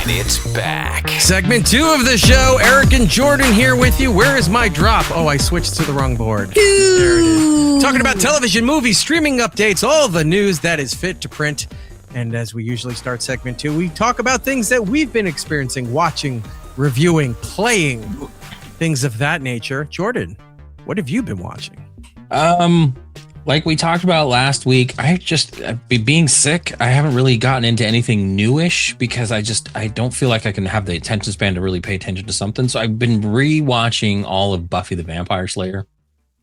And it's back. Segment 2 of the show. Eric and Jordan here with you. Where is my drop? Oh, I switched to the wrong board. There it is. Talking about television, movies, streaming updates, all the news that is fit to print. And as we usually start segment 2, we talk about things that we've been experiencing, watching, reviewing, playing, things of that nature. Jordan, what have you been watching? Like we talked about last week, being sick, I haven't really gotten into anything newish because I don't feel like I can have the attention span to really pay attention to something. So I've been rewatching all of Buffy the Vampire Slayer.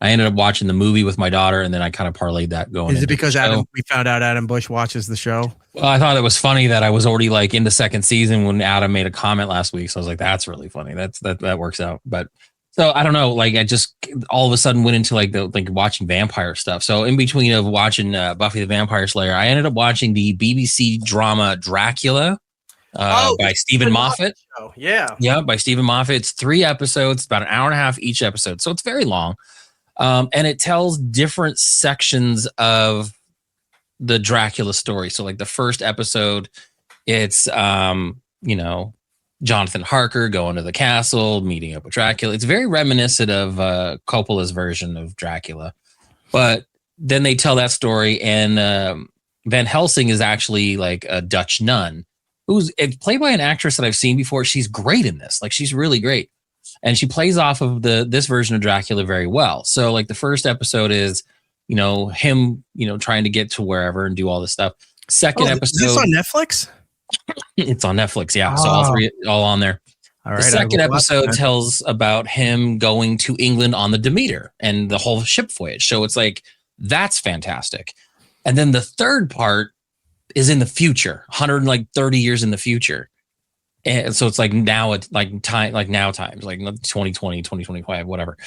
I ended up watching the movie with my daughter, and then I kind of parlayed that going. Is it because we found out Adam Bush watches the show? Well, I thought it was funny that I was already like in the second season when Adam made a comment last week. So I was like, that's really funny. That works out. But so I don't know, like I just all of a sudden went into like watching vampire stuff. So in between of watching Buffy the Vampire Slayer, I ended up watching the BBC drama Dracula by Stephen Moffat. Yeah, by Stephen Moffat. It's 3 episodes, about an hour and a half each episode. So it's very long. And it tells different sections of the Dracula story. So like the first episode, it's, Jonathan Harker going to the castle, meeting up with Dracula. It's very reminiscent of Coppola's version of Dracula. But then they tell that story, and Van Helsing is actually like a Dutch nun who's played by an actress that I've seen before. She's great in this. Like she's really great. And she plays off of this version of Dracula very well. So like the first episode is, him, trying to get to wherever and do all this stuff. Second episode. Is this on Netflix? It's on Netflix. Yeah. So all 3, all on there. All right, the second episode tells about him going to England on the Demeter and the whole ship voyage. So it's like, that's fantastic. And then the third part is in the future, 130 years in the future. And so it's like now it's like time, like now times, like 2020, 2025, whatever.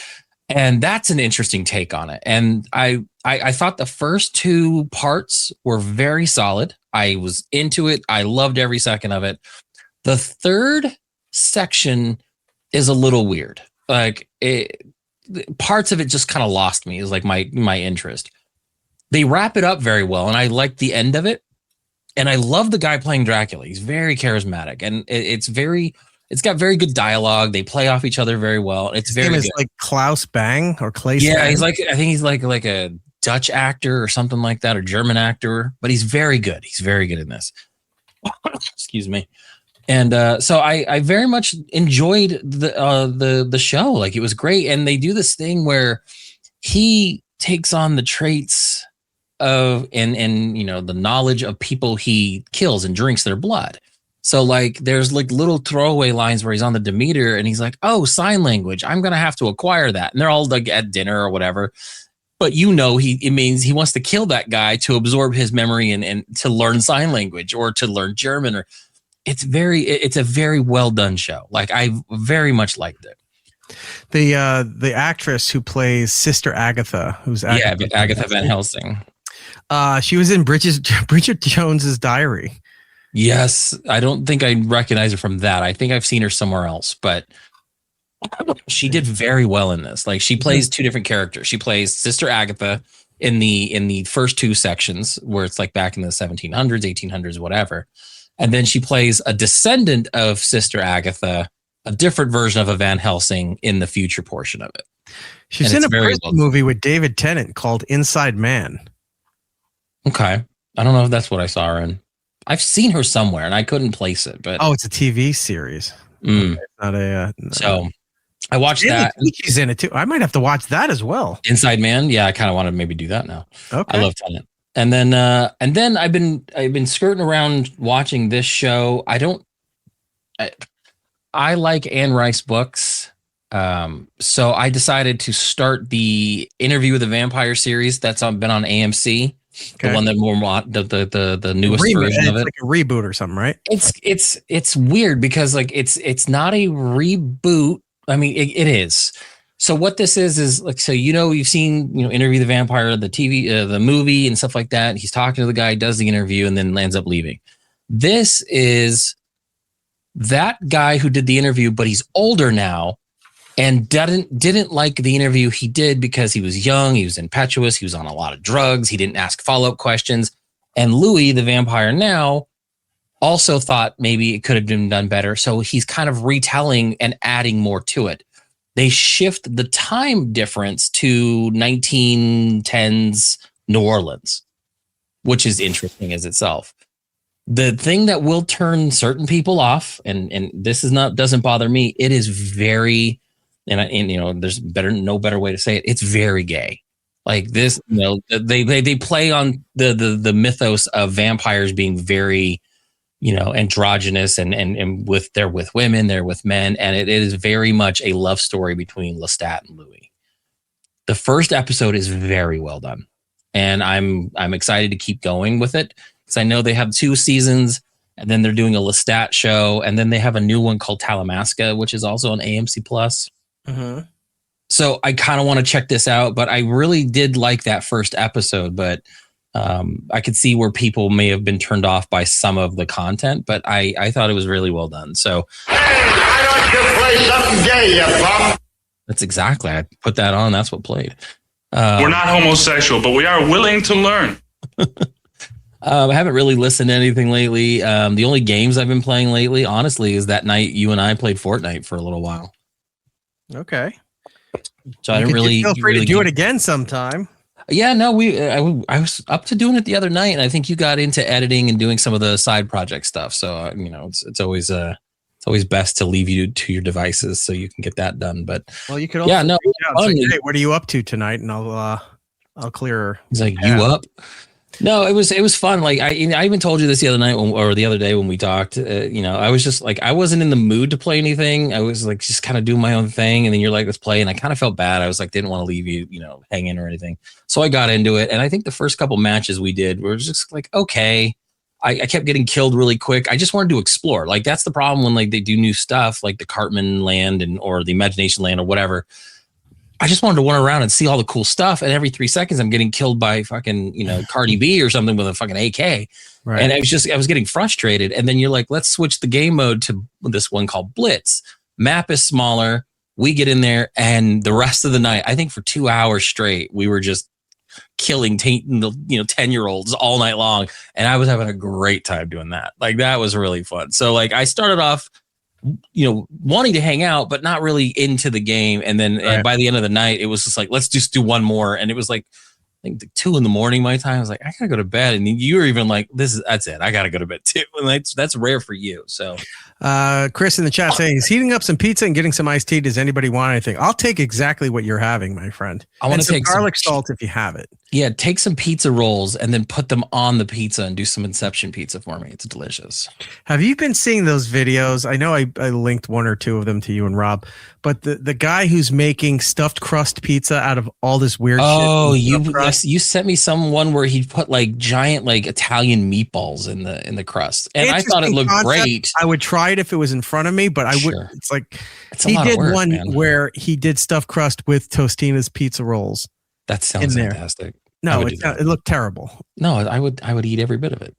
And that's an interesting take on it. And I thought the first 2 parts were very solid. I was into it. I loved every second of it. The third section is a little weird. Like parts of it just kind of lost me. Is like my interest. They wrap it up very well, and I liked the end of it. And I love the guy playing Dracula. He's very charismatic, and it's got very good dialogue. They play off each other very well. It's very good. Like Klaus Bang or Claes. Yeah, Bang. I think he's like a Dutch actor or something like that, or German actor, but he's very good. He's very good in this. Excuse me. And so I very much enjoyed the show. Like it was great. And they do this thing where he takes on the traits of and the knowledge of people he kills and drinks their blood. So like there's like little throwaway lines where he's on the Demeter and he's like, oh, sign language, I'm gonna have to acquire that. And they're all like at dinner or whatever. But it means he wants to kill that guy to absorb his memory and to learn sign language or to learn German. Or it's a very well done show. Like I very much liked it. The actress who plays Sister Agatha, Agatha Van Helsing. She was in Bridget Jones's Diary. Yes, I don't think I recognize her from that. I think I've seen her somewhere else, but she did very well in this. Like she plays 2 different characters. She plays Sister Agatha in the first 2 sections where it's like back in the 1700s, 1800s, whatever. And then she plays a descendant of Sister Agatha, a different version of a Van Helsing in the future portion of it. She's in a prison movie with David Tennant called Inside Man. Okay. I don't know if that's what I saw her in. I've seen her somewhere and I couldn't place it, but it's a TV series. Okay, not a. So I watched that. She's in it too. I might have to watch that as well. Inside Man. Yeah, I kind of want to maybe do that now. Okay. I love Tennant. And then I've been skirting around watching this show. I like Anne Rice books. So I decided to start the Interview with the Vampire series that's been on AMC. Okay. The one that the newest version of it. It's like a reboot or something, right? It's weird because like it's not a reboot. I mean, it is. So what this is like, so you've seen Interview the Vampire, the TV, the movie, and stuff like that. He's talking to the guy, does the interview, and then ends up leaving. This is that guy who did the interview, but he's older now. And didn't like the interview he did because he was young, he was impetuous, he was on a lot of drugs, he didn't ask follow-up questions. And Louis, the vampire now, also thought maybe it could have been done better. So he's kind of retelling and adding more to it. They shift the time difference to 1910s New Orleans, which is interesting as itself. The thing that will turn certain people off, and this is not doesn't bother me. It is very, and there's no better way to say it. It's very gay. Like this, they play on the mythos of vampires being very, androgynous and they're with women, they're with men, and it is very much a love story between Lestat and Louis. The first episode is very well done, and I'm excited to keep going with it. I know they have 2 seasons, and then they're doing a Lestat show, and then they have a new one called Talamasca, which is also on AMC Plus. Mm-hmm. So I kind of want to check this out, but I really did like that first episode. But I could see where people may have been turned off by some of the content, but I thought it was really well done. So, hey, why don't you play something gay, you bum? That's exactly. I put that on. That's what played. We're not homosexual, but we are willing to learn. I haven't really listened to anything lately. The only games I've been playing lately, honestly, is that night you and I played Fortnite for a little while. Okay. So I didn't really feel free to do it again sometime. Yeah, no, I was up to doing it the other night, and I think you got into editing and doing some of the side project stuff. So it's always best to leave you to your devices so you can get that done. But you could also say, hey, what are you up to tonight? And I'll clear. He's like, you up? No, it was fun. Like I even told you this the other night or the other day when we talked. I was just like, I wasn't in the mood to play anything. I was like, just kind of doing my own thing. And then you're like, let's play. And I kind of felt bad. I was like, didn't want to leave you, hanging or anything. So I got into it. And I think the first couple matches we did were just like, okay. I kept getting killed really quick. I just wanted to explore. Like that's the problem when like they do new stuff, like the Cartman Land or the Imagination Land or whatever. I just wanted to run around and see all the cool stuff. And every 3 seconds, I'm getting killed by fucking, Cardi B or something with a fucking AK. Right. And I was getting frustrated. And then you're like, let's switch the game mode to this one called Blitz. Map is smaller. We get in there, and the rest of the night, I think for 2 hours straight, we were just killing 10-year-olds all night long. And I was having a great time doing that. Like that was really fun. So like I started off, wanting to hang out, but not really into the game. And then and by the end of the night, it was just like, let's just do one more. And it was like, I think 2 a.m. my time. I was like, I gotta go to bed. And you were even like, that's it. I gotta go to bed too. And that's rare for you. So, Chris in the chat saying he's heating up some pizza and getting some iced tea. Does anybody want anything? I'll take exactly what you're having, my friend. I want to take garlic salt if you have it. Yeah, take some pizza rolls and then put them on the pizza and do some Inception pizza for me. It's delicious. Have you been seeing those videos? I know I linked 1 or 2 of them to you and Rob, but the guy who's making stuffed crust pizza out of all this weird shit. Oh, you sent me one where he put like giant like Italian meatballs in the crust, and I thought it looked great. I would try it if it was in front of me, but I would. It's like he did one where he did stuffed crust with Tostina's pizza rolls. That sounds fantastic. No, it looked terrible. No, I would eat every bit of it.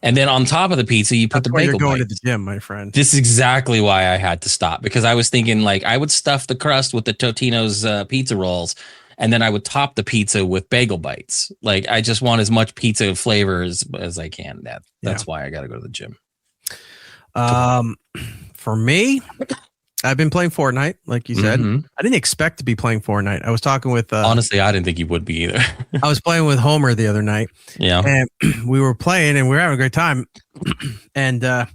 And then on top of the pizza, you put the bagel. You're going bites. to the gym, my friend. This is exactly why I had to stop, because I was thinking like I would stuff the crust with the Totino's pizza rolls, and then I would top the pizza with bagel bites. Like I just want as much pizza flavor as I can. That's why I got to go to the gym. For me, I've been playing Fortnite, like you said. Mm-hmm. I didn't expect to be playing Fortnite. I was talking with... honestly, I didn't think you would be either. I was playing with Homer the other night. Yeah. And we were playing and we were having a great time. And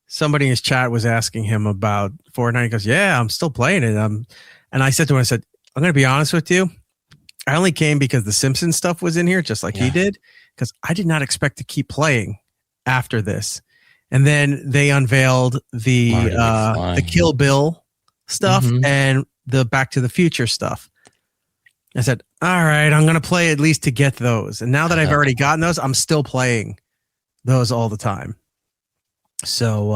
somebody in his chat was asking him about Fortnite. He goes, yeah, I'm still playing it. And I said to him, I'm going to be honest with you. I only came because the Simpsons stuff was in here, just like he did, because I did not expect to keep playing after this. And then they unveiled the Kill Bill stuff and the Back to the Future stuff. I said, all right, I'm going to play at least to get those. And now that I've already gotten those, I'm still playing those all the time. So,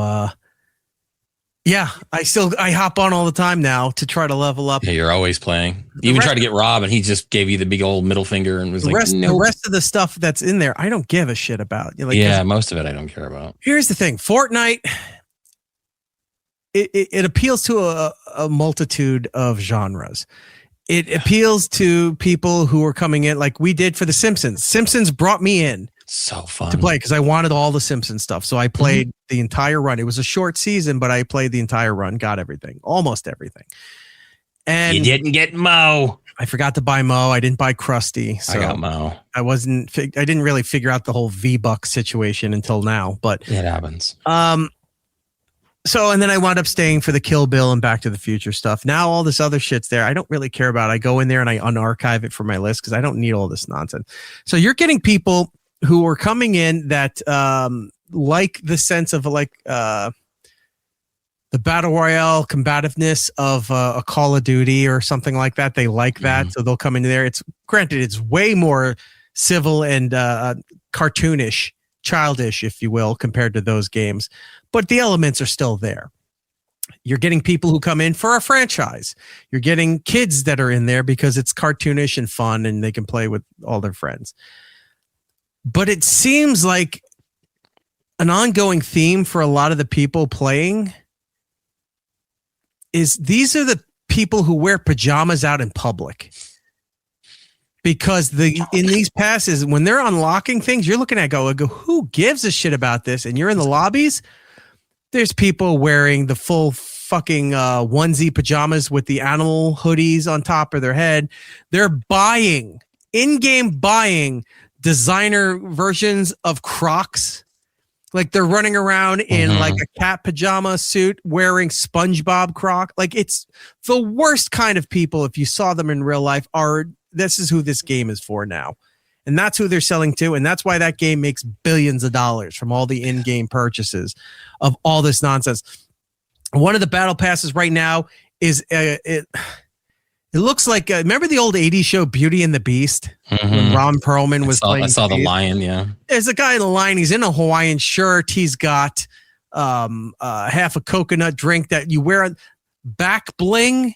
I hop on all the time now to try to level up. Yeah, you're always playing. You even tried to get Rob, and he just gave you the big old middle finger and was like, "No." The rest of the stuff that's in there, I don't give a shit about. Most of it I don't care about. Here's the thing: Fortnite, it appeals to a multitude of genres. It appeals to people who are coming in, like we did for The Simpsons. Simpsons brought me in. So fun to play because I wanted all the Simpsons stuff. So I played the entire run. It was a short season, but I played the entire run, got everything, almost everything. And you didn't get Mo. I forgot to buy Mo. I didn't buy Krusty. So I got Mo. I didn't really figure out the whole V-Buck situation until now, but it happens. So, and then I wound up staying for the Kill Bill and Back to the Future stuff. Now all this other shit's there. I don't really care about it. I go in there and I unarchive it for my list because I don't need all this nonsense. So you're getting people who are coming in that like the sense of like the battle royale combativeness of a Call of Duty or something like that. They like that. So they'll come into there. It's granted, it's way more civil and cartoonish, childish, if you will, compared to those games. But the elements are still there. You're getting people who come in for a franchise. You're getting kids that are in there because it's cartoonish and fun and they can play with all their friends. But it seems like an ongoing theme for a lot of the people playing is these are the people who wear pajamas out in public. Because in these passes, when they're unlocking things, you're looking at go, who gives a shit about this? And you're in the lobbies. There's people wearing the full fucking onesie pajamas with the animal hoodies on top of their head. They're buying, in-game buying designer versions of Crocs. Like they're running around in like a cat pajama suit wearing SpongeBob Croc. Like it's the worst kind of people. If you saw them in real life, this is who this game is for now. And that's who they're selling to. And that's why that game makes billions of dollars from all the in-game purchases of all this nonsense. One of the battle passes right now is it looks like remember the old 80s show Beauty and the Beast when Ron Perlman was playing. I saw the lion. Yeah, there's a guy in the line. He's in a Hawaiian shirt. He's got half a coconut drink that you wear. Back Bling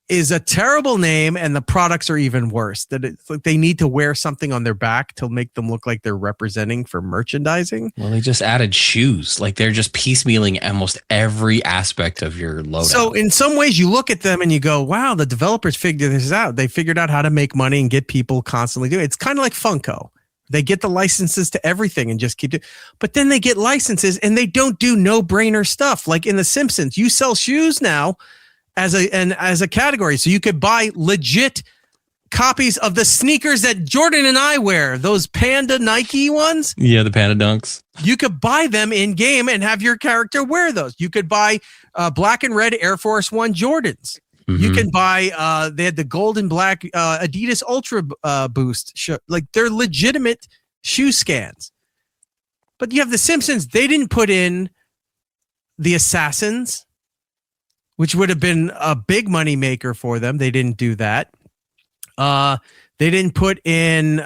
is a terrible name, and the products are even worse. That it's like they need to wear something on their back to make them look like they're representing for merchandising. Well, they just added shoes. Like they're just piecemealing almost every aspect of your loadout. So in some ways, you look at them and you go, "Wow, the developers figured this out. They figured out how to make money and get people constantly doing it." It's kind of like Funko. They get the licenses to everything and just keep it. But then they get licenses and they don't do no-brainer stuff. Like in The Simpsons, you sell shoes now as a category, so you could buy legit copies of the sneakers that Jordan and I wear, those Panda Nike ones. Yeah, the Panda Dunks. You could buy them in game and have your character wear those. You could buy black and red Air Force One Jordans. You can buy they had the gold and black Adidas Ultra Boost. Like they're legitimate shoe scans. But you have the Simpsons. They didn't put in the Assassins, which would have been a big money maker for them. They didn't do that. They didn't put in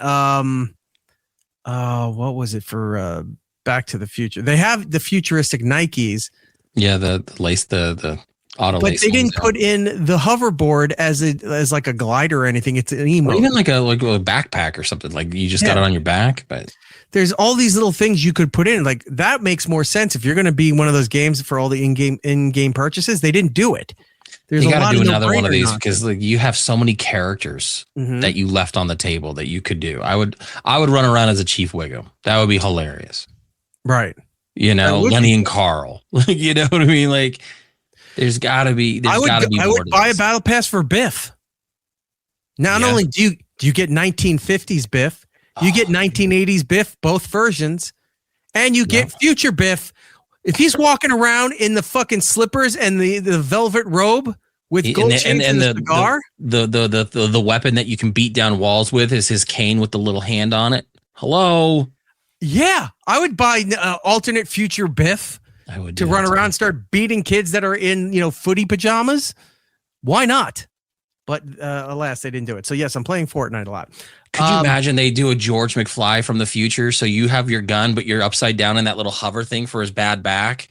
what was it for Back to the Future? They have the futuristic Nikes. Yeah, the lace, the auto but lace. They didn't put in the hoverboard as like a glider or anything. It's an emote. Or even like a backpack or something. Like you just got it on your back, but there's all these little things you could put in. Like that makes more sense if you're going to be one of those games for all the in-game purchases. They didn't do it. You got to do another one of these because like you have so many characters that you left on the table that you could do. I would run around as a Chief Wiggum. That would be hilarious. Right. You know, Lenny and Carl. You know what I mean? Like there's got to be. I would buy a battle pass for Biff. Not only do you get 1950s Biff, you get 1980s Biff, both versions, and you get future Biff. If he's walking around in the fucking slippers and the velvet robe with gold chains and the cigar, the weapon that you can beat down walls with is his cane with the little hand on it. Hello. Yeah, I would buy alternate future Biff. I would to run around and start beating kids that are in footy pajamas. Why not? But alas, they didn't do it. So yes, I'm playing Fortnite a lot. Could you imagine they do a George McFly from the future? So you have your gun, but you're upside down in that little hover thing for his bad back.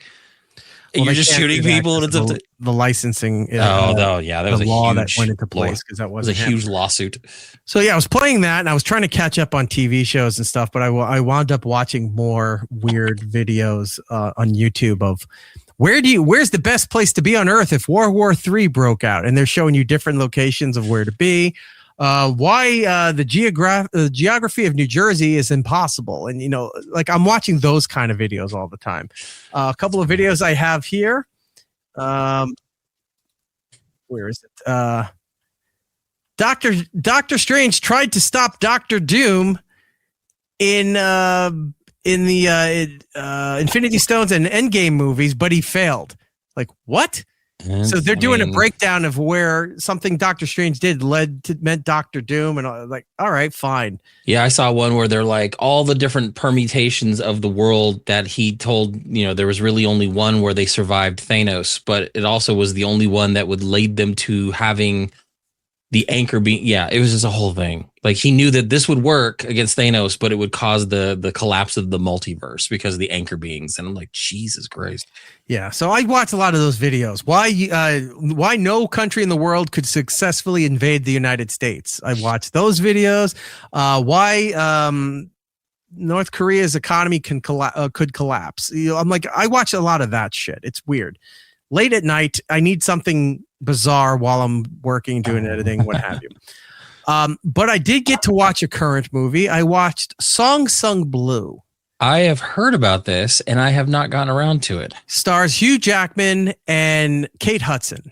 And you're just shooting people. And it's the licensing. That was a law huge that went into place because that was a huge lawsuit. So yeah, I was playing that and I was trying to catch up on TV shows and stuff, but I wound up watching more weird videos on YouTube of where's the best place to be on Earth if World War III broke out, and they're showing you different locations of where to be. why the geography of New Jersey is impossible. And, like I'm watching those kind of videos all the time. A couple of videos I have here. Where is it? Doctor Strange tried to stop Doctor Doom in the Infinity Stones and Endgame movies, but he failed. Like, what? So they're doing a breakdown of where something Doctor Strange did meant Doctor Doom, and like, all right, fine. Yeah, I saw one where they're like all the different permutations of the world that he told, there was really only one where they survived Thanos, but it also was the only one that would lead them to having the anchor being. Yeah, it was just a whole thing. Like he knew that this would work against Thanos, but it would cause the collapse of the multiverse because of the anchor beings. And I'm like, Jesus Christ. Yeah, so I watched a lot of those videos. Why no country in the world could successfully invade the United States? I watched those videos. Why North Korea's economy could collapse? I'm like, I watch a lot of that shit. It's weird. Late at night, I need something bizarre while I'm working, doing editing, what have you. But I did get to watch a current movie. I watched Song Sung Blue. I have heard about this and I have not gotten around to it. Stars Hugh Jackman and Kate Hudson.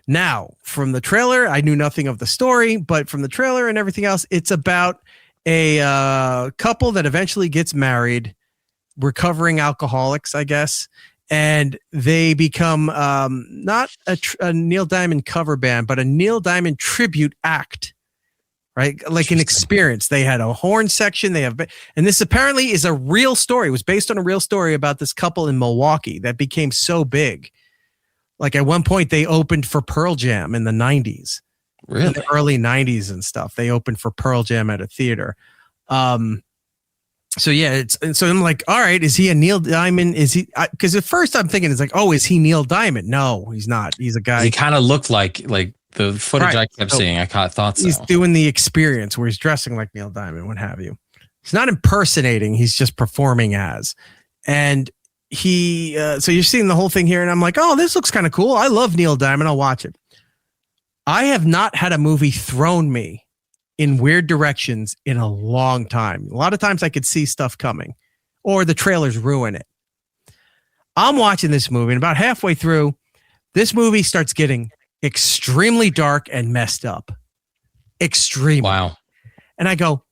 Now, from the trailer, I knew nothing of the story, but from the trailer and everything else, it's about a couple that eventually gets married, recovering alcoholics, I guess, and they become not a Neil Diamond cover band, but a Neil Diamond tribute act. Right, like an experience. They had a horn section. And this apparently is a real story. It was based on a real story about this couple in Milwaukee that became so big. Like at one point, they opened for Pearl Jam in the 90s, really, in the early 90s and stuff. They opened for Pearl Jam at a theater. So yeah, so I'm like, all right, is he a Neil Diamond? Is he? Because at first I'm thinking it's like, oh, is he Neil Diamond? No, he's not. He's a guy. He kind of looked like the footage I kept seeing. I thought so. He's doing the experience where he's dressing like Neil Diamond, what have you. He's not impersonating. He's just performing as. And he, so you're seeing the whole thing here, and I'm like, oh, this looks kind of cool. I love Neil Diamond. I'll watch it. I have not had a movie thrown me in weird directions in a long time. A lot of times I could see stuff coming, or the trailers ruin it. I'm watching this movie, and about halfway through, this movie starts getting extremely dark and messed up. Extremely. Wow. And I go,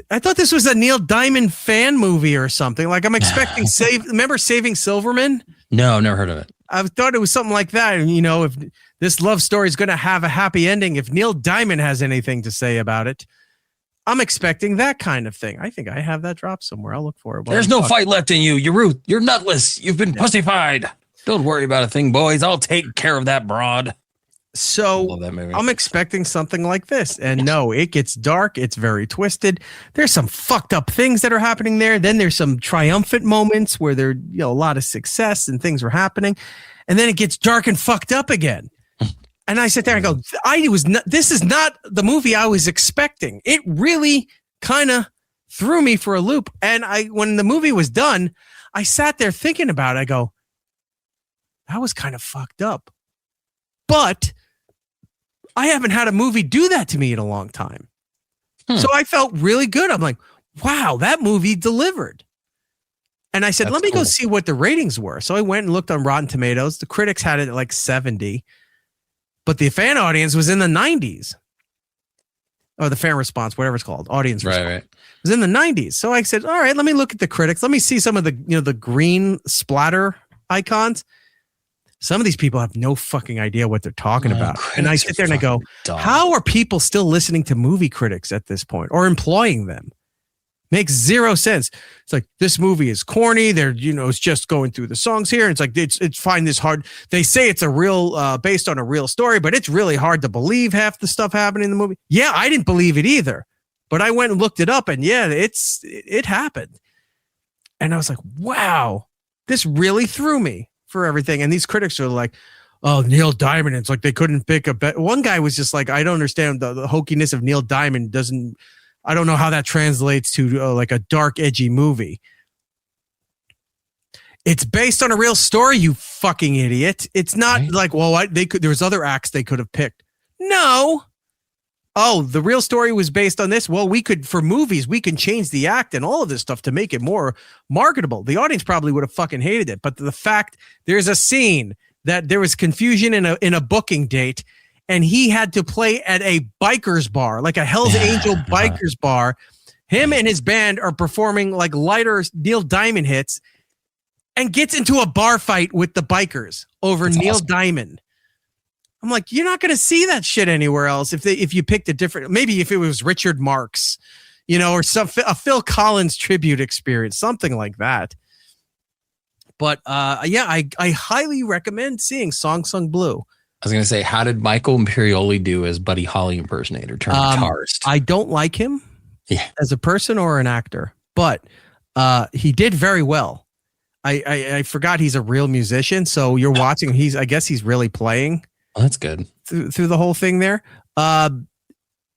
I thought this was a Neil Diamond fan movie or something. Like I'm expecting remember Saving Silverman? No, never heard of it. I thought it was something like that. And, if this love story is going to have a happy ending, if Neil Diamond has anything to say about it, I'm expecting that kind of thing. I think I have that drop somewhere. I'll look for it. There's no fight left in you. You're nutless. You've been pussified. Don't worry about a thing, boys. I'll take care of that broad. So love that movie. I'm expecting something like this. And no, it gets dark. It's very twisted. There's some fucked up things that are happening there. Then there's some triumphant moments where there, a lot of success and things were happening. And then it gets dark and fucked up again. And I sit there and go, this is not the movie I was expecting. It really kind of threw me for a loop. And when the movie was done, I sat there thinking about it. I go, that was kind of fucked up. But I haven't had a movie do that to me in a long time. So I felt really good. I'm like, wow, that movie delivered. And I said, let me go see what the ratings were. So I went and looked on Rotten Tomatoes. The critics had it at like 70, but the fan audience was in the 90s. Or the fan response, whatever it's called, audience response. Right. It was in the 90s. So I said, all right, let me look at the critics. Let me see some of the, the green splatter icons. Some of these people have no fucking idea what they're talking about. And I sit there and I go, how are people still listening to movie critics at this point or employing them? Makes zero sense. It's like, this movie is corny. They're, it's just going through the songs here. It's like, it's find this hard. They say it's a real, based on a real story, but it's really hard to believe half the stuff happening in the movie. Yeah, I didn't believe it either, but I went and looked it up, and yeah, it happened. And I was like, wow, this really threw me for everything. And these critics are like, oh, Neil Diamond. It's like they couldn't pick a bet. One guy was just like, I don't understand the hokiness of Neil Diamond. I don't know how that translates to like a dark, edgy movie. It's based on a real story, you fucking idiot. It's not like, well, there was other acts they could have picked. No, oh, the real story was based on this. Well, for movies, we can change the act and all of this stuff to make it more marketable. The audience probably would have fucking hated it. But the fact there's a scene that there was confusion in a booking date, and he had to play at a biker's bar, like a Hell's Angel biker's bar. Him and his band are performing like lighter Neil Diamond hits, and gets into a bar fight with the bikers over Neil Diamond. I'm like, you're not going to see that shit anywhere else if you picked a different, maybe if it was Richard Marx, or a Phil Collins tribute experience, something like that. But I highly recommend seeing Song Sung Blue. I was going to say, how did Michael Imperioli do as Buddy Holly impersonator turned guitarist? I don't like him as a person or an actor, but he did very well. I forgot he's a real musician. So you're watching, I guess he's really playing. Oh, that's good. Through the whole thing there.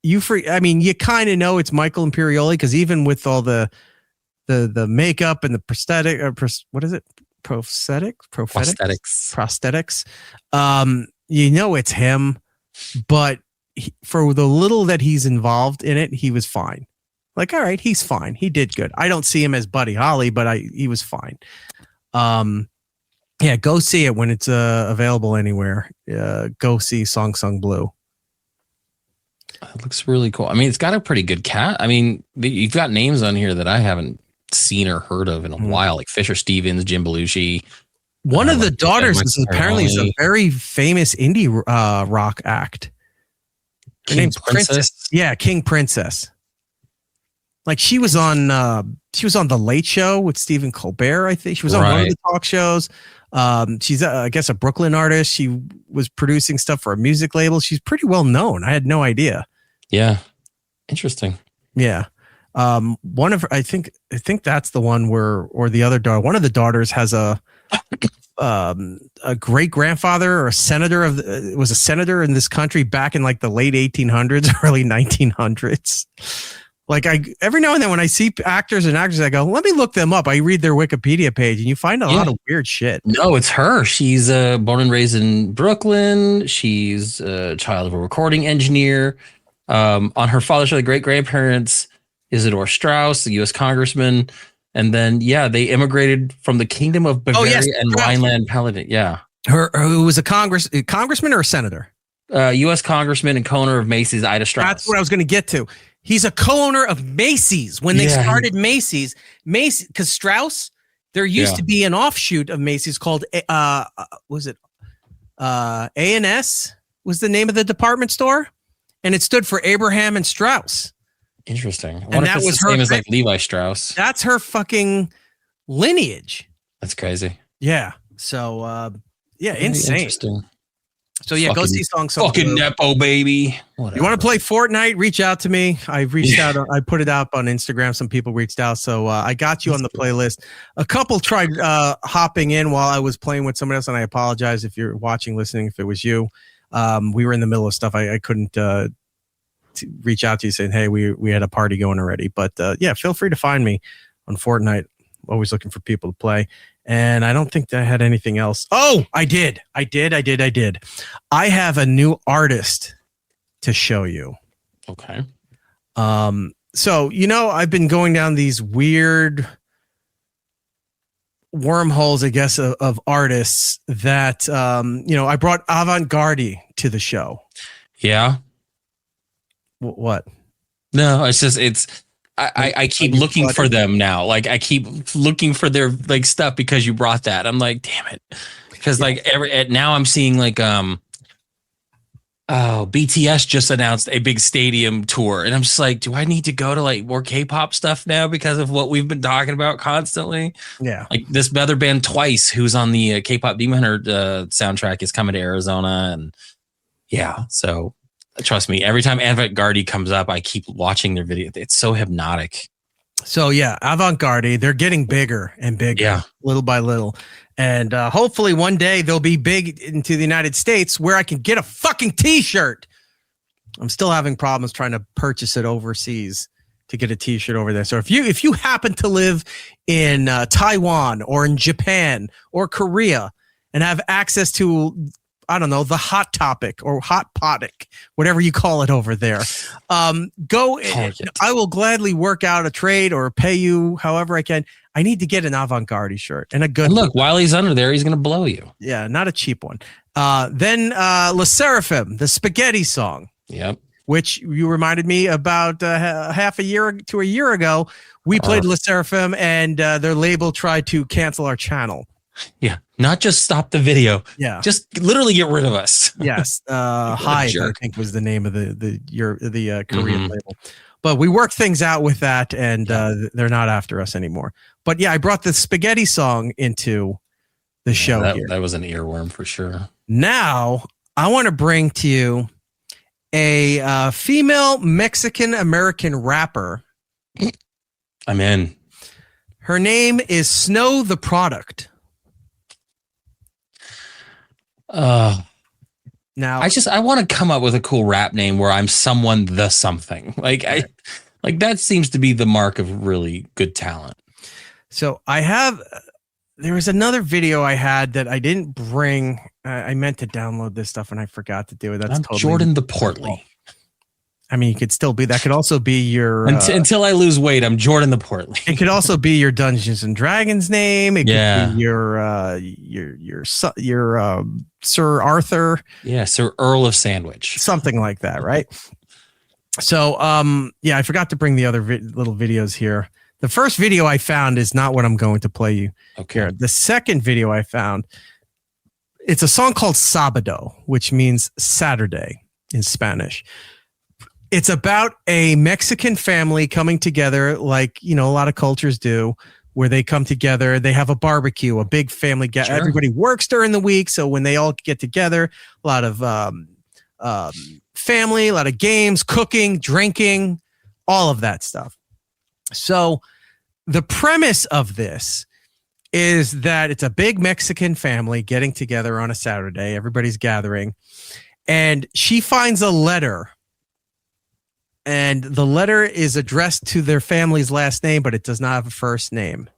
You kind of know it's Michael Imperioli because even with all the makeup and the prosthetic, what is it? Prosthetics. It's him, but for the little that he's involved in it, he was fine. Like, all right, he's fine. He did good. I don't see him as Buddy Holly, but he was fine. Yeah, go see it when it's available anywhere. Go see Song Sung Blue. It looks really cool. I mean, it's got a pretty good cat. I mean, you've got names on here that I haven't seen or heard of in a while, like Fisher Stevens, Jim Belushi. One of the daughters is apparently a very famous indie rock act. Her name's Princess. Yeah, King Princess. Like she was on The Late Show with Stephen Colbert. I think she was on one of the talk shows. She's I guess a Brooklyn artist. She was producing stuff for a music label. She's pretty well known. I had no idea. Yeah, interesting. Yeah, one of her, I think that's the one or the other daughter. One of the daughters has a great grandfather or a senator was a senator in this country back in like the late 1800s, early 1900s. Like every now and then when I see actors and actresses, I go, let me look them up. I read their Wikipedia page and you find a lot of weird shit. No, it's her. She's born and raised in Brooklyn. She's a child of a recording engineer. On her father's side, great grandparents, Isidor Straus, the U.S. congressman. And then, they immigrated from the Kingdom of Bavaria and Rhineland-Palatinate. Yeah. Who was a congressman or a senator? U.S. congressman and co-owner of Macy's, Ida Strauss. That's what I was going to get to. He's a co-owner of Macy's. When they started Macy's, because Strauss, there used to be an offshoot of Macy's called, was it A&S was the name of the department store? And it stood for Abraham and Strauss. Interesting. And that was her. Same as like Levi Strauss. That's her fucking lineage. That's crazy. Yeah. So, insane. Interesting. So go see Song Sung Blue. Fucking Nepo baby. Whatever. You want to play Fortnite? Reach out to me. I reached out. I put it up on Instagram. Some people reached out, so I got you on the playlist. A couple tried hopping in while I was playing with someone else, and I apologize if you're watching, listening. If it was you, we were in the middle of stuff. I couldn't reach out to you saying, "Hey, we had a party going already." But feel free to find me on Fortnite. Always looking for people to play. And I don't think that I had anything else. Oh, I did. I have a new artist to show you. Okay. So, I've been going down these weird wormholes, I guess, of artists that, I brought Avant-Garde to the show. Yeah. What? No, I keep looking for them now. Like I keep looking for their like stuff because you brought that. I'm like, damn it. Because now I'm seeing like BTS just announced a big stadium tour. And I'm just like, do I need to go to like more K-pop stuff now because of what we've been talking about constantly? Yeah. Like this other band Twice, who's on the K-pop Demon Hunter soundtrack, is coming to Arizona. And so trust me, every time Avant-Garde comes up, I keep watching their video. It's so hypnotic. So Avant-Garde, they're getting bigger and bigger, little by little. And hopefully one day they'll be big into the United States where I can get a fucking t-shirt. I'm still having problems trying to purchase it overseas to get a t-shirt over there. So if you happen to live in Taiwan or in Japan or Korea and have access to I don't know, the Hot Topic or Hot Potic, whatever you call it over there. Go. I will gladly work out a trade or pay you however I can. I need to get an Avant-Garde shirt and a good. And look, while he's under there, he's going to blow you. Yeah, not a cheap one. Then Le Seraphim, the spaghetti song. Yep. Which you reminded me about half a year to a year ago. We played Le Seraphim and their label tried to cancel our channel. Yeah, not just stop the video. Yeah, just literally get rid of us. Yes, Hive, I think was the name of the Korean label. But we worked things out with that, and they're not after us anymore. But yeah, I brought the spaghetti song into the show here. That was an earworm for sure. Now I want to bring to you a female Mexican American rapper. I'm in. Her name is Snow the Product. Now I want to come up with a cool rap name where I'm someone the something. Like that seems to be the mark of really good talent. So there was another video I had that I didn't bring. I meant to download this stuff and I forgot to do it. That's totally Jordan the Portly. I mean, you could still be, that could also be your until I lose weight, I'm Jordan the Portly. It could also be your Dungeons and Dragons name. It could be your Sir Arthur. Yeah, Sir Earl of Sandwich. Something like that, right? So, I forgot to bring the other little videos here. The first video I found is not what I'm going to play you here. The second video I found, it's a song called Sabado, which means Saturday in Spanish. It's about a Mexican family coming together, like, a lot of cultures do, where they come together, they have a barbecue, a big family gathering. Sure. Everybody works during the week, so when they all get together, a lot of family, a lot of games, cooking, drinking, all of that stuff. So the premise of this is that it's a big Mexican family getting together on a Saturday. Everybody's gathering, and she finds a letter. And the letter is addressed to their family's last name, but it does not have a first name.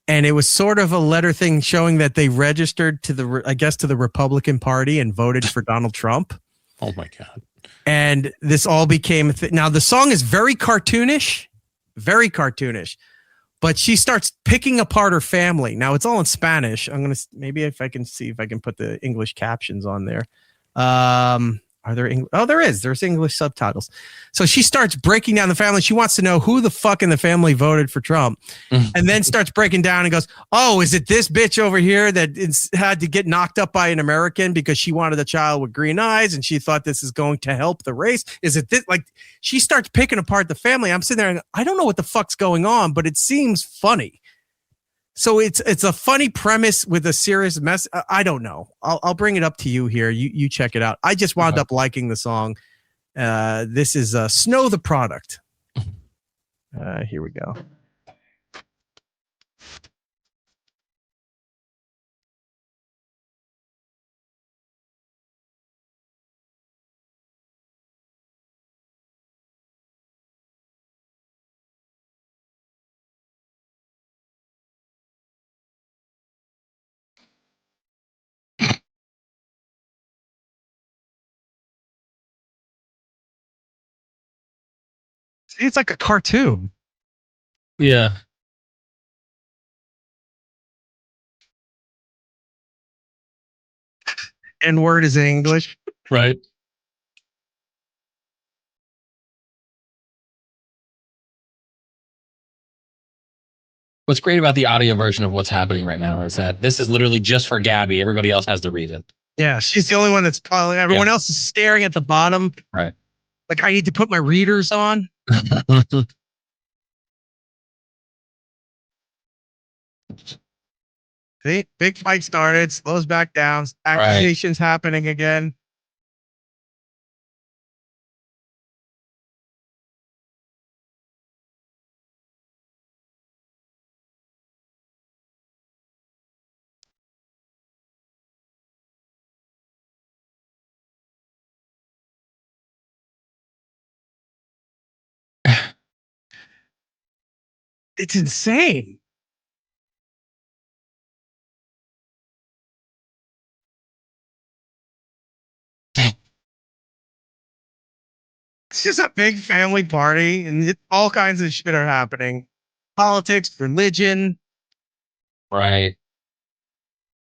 And it was sort of a letter thing showing that they registered to the Republican Party and voted for Donald Trump. Oh my God. And this all became now the song is very cartoonish, but she starts picking apart her family. Now it's all in Spanish. I'm going to maybe if I can put the English captions on there. Are there English? Oh, there's English subtitles. So she starts breaking down the family. She wants to know who the fuck in the family voted for Trump, and then starts breaking down and goes, "Oh, is it this bitch over here that had to get knocked up by an American because she wanted a child with green eyes and she thought this is going to help the race? Is it this?" Like, she starts picking apart the family. I'm sitting there and I don't know what the fuck's going on, but it seems funny. So it's a funny premise with a serious mess. I don't know. I'll bring it up to you here. You check it out. I just wound up liking the song. This is Snow the Product. Here we go. It's like a cartoon. Yeah. N-word is in English. Right. What's great about the audio version of what's happening right now is that this is literally just for Gabby. Everybody else has to read it. Yeah, she's the only one that's calling. Everyone else is staring at the bottom. Right. Like, I need to put my readers on. See, big fight started, slows back down, accusations happening again. It's insane. just a big family party, and all kinds of shit are happening. Politics, religion. Right.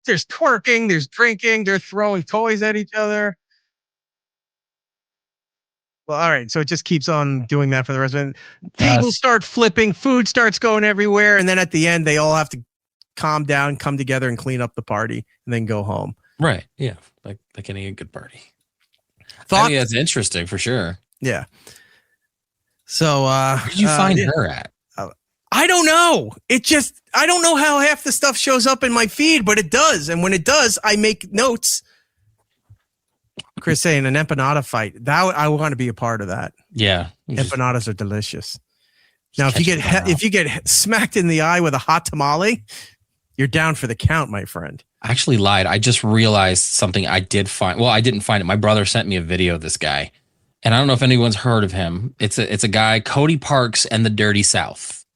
There's twerking, there's drinking, they're throwing toys at each other. Well, all right. So it just keeps on doing that for the rest of it. Tables start flipping, food starts going everywhere, and then at the end, they all have to calm down, come together, and clean up the party, and then go home. Right. Yeah. Like any good party. I think that's interesting for sure. Yeah. So where did you find her at? I don't know. I don't know how half the stuff shows up in my feed, but it does. And when it does, I make notes. Chris saying an empanada fight. That I want to be a part of that. Yeah. Empanadas are delicious. Now, if you get smacked in the eye with a hot tamale, you're down for the count, my friend. I actually lied. I just realized something I did find. Well, I didn't find it. My brother sent me a video of this guy. And I don't know if anyone's heard of him. It's a guy, Cody Parks and the Dirty South.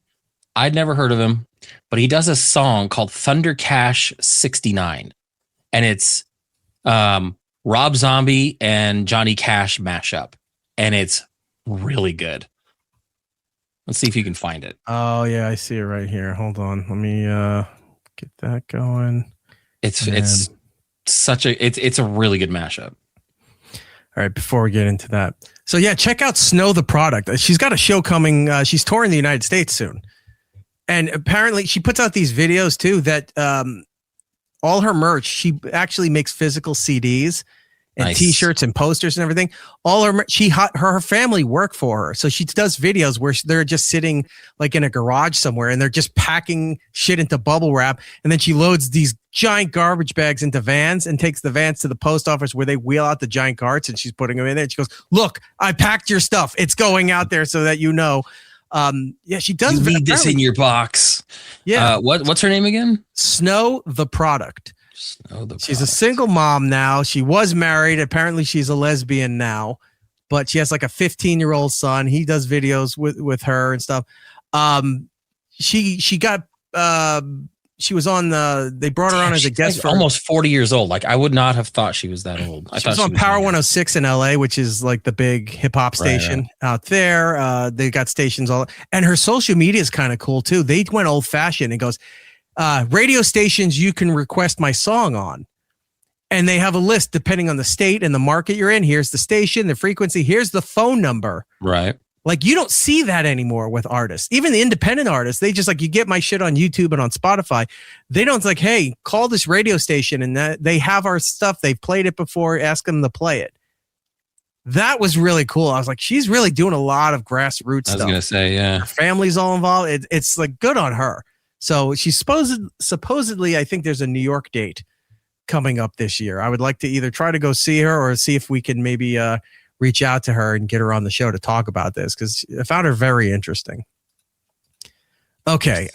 I'd never heard of him, but he does a song called Thunder Cash 69. And it's Rob Zombie and Johnny Cash mashup. And it's really good. Let's see if you can find it. Oh, yeah, I see it right here. Hold on. Let me get that going. It's a really good mashup. All right, before we get into that. So yeah, check out Snow the Product. She's got a show coming. She's touring the United States soon. And apparently she puts out these videos too that all her merch, she actually makes physical CDs and t-shirts and posters and everything. All her her family work for her. So she does videos where they're just sitting like in a garage somewhere and they're just packing shit into bubble wrap. And then she loads these giant garbage bags into vans and takes the vans to the post office where they wheel out the giant carts and she's putting them in there. And she goes, "Look, I packed your stuff. It's going out there so that you know." Yeah, she does. You need this in your box. Yeah. What's her name again? Snow the Product. She's a single mom now. She was married. Apparently she's a lesbian now, but she has like a 15-year-old son. He does videos with her and stuff. She was on they brought her on as a guest like for almost 40 years old. Like I would not have thought she was that old. She was on Power 106 in LA, which is like the big hip hop station out there. They got stations and her social media is kind of cool too. They went old fashioned and goes, radio stations you can request my song on. And they have a list depending on the state and the market you're in. Here's the station, the frequency, here's the phone number. Right. Like you don't see that anymore with artists, even the independent artists. They just like, you get my shit on YouTube and on Spotify. They don't like, hey, call this radio station and they have our stuff. They've played it before. Ask them to play it. That was really cool. I was like, she's really doing a lot of grassroots stuff. I was going to say, yeah. Her family's all involved. It's like good on her. So she's supposedly, I think there's a New York date coming up this year. I would like to either try to go see her or see if we can maybe, reach out to her and get her on the show to talk about this because I found her very interesting. Okay.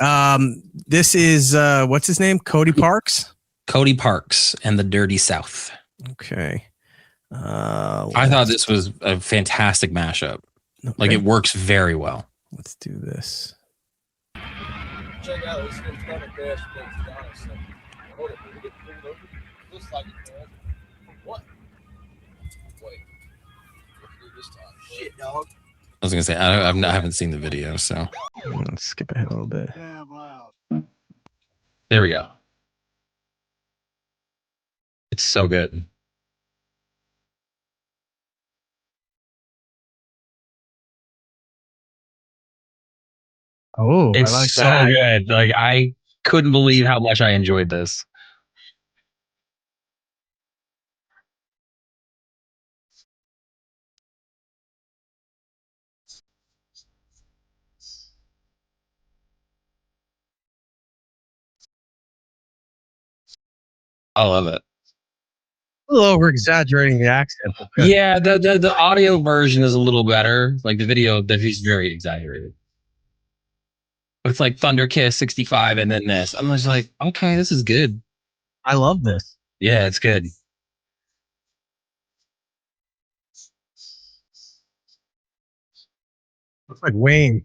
This is, what's his name? Cody Parks? Cody Parks and the Dirty South. Okay. I thought this was a fantastic mashup. Okay. Like it works very well. Let's do this. Check out this one's kind of crash things down. Hold it, we get pulled over. Looks like it does. What? Wait. This time. Shit, dog. I was gonna say I haven't seen the video, so let's skip ahead a little bit. There we go. It's so good. Oh, it's like so good. Like I couldn't believe how much I enjoyed this. I love it. A little over exaggerating the accent. Yeah, the audio version is a little better. Like the video, that he's very exaggerated. It's like Thunder Kiss 65 and then this. I'm just like, okay, this is good. I love this. Yeah, it's good. Looks like Wayne's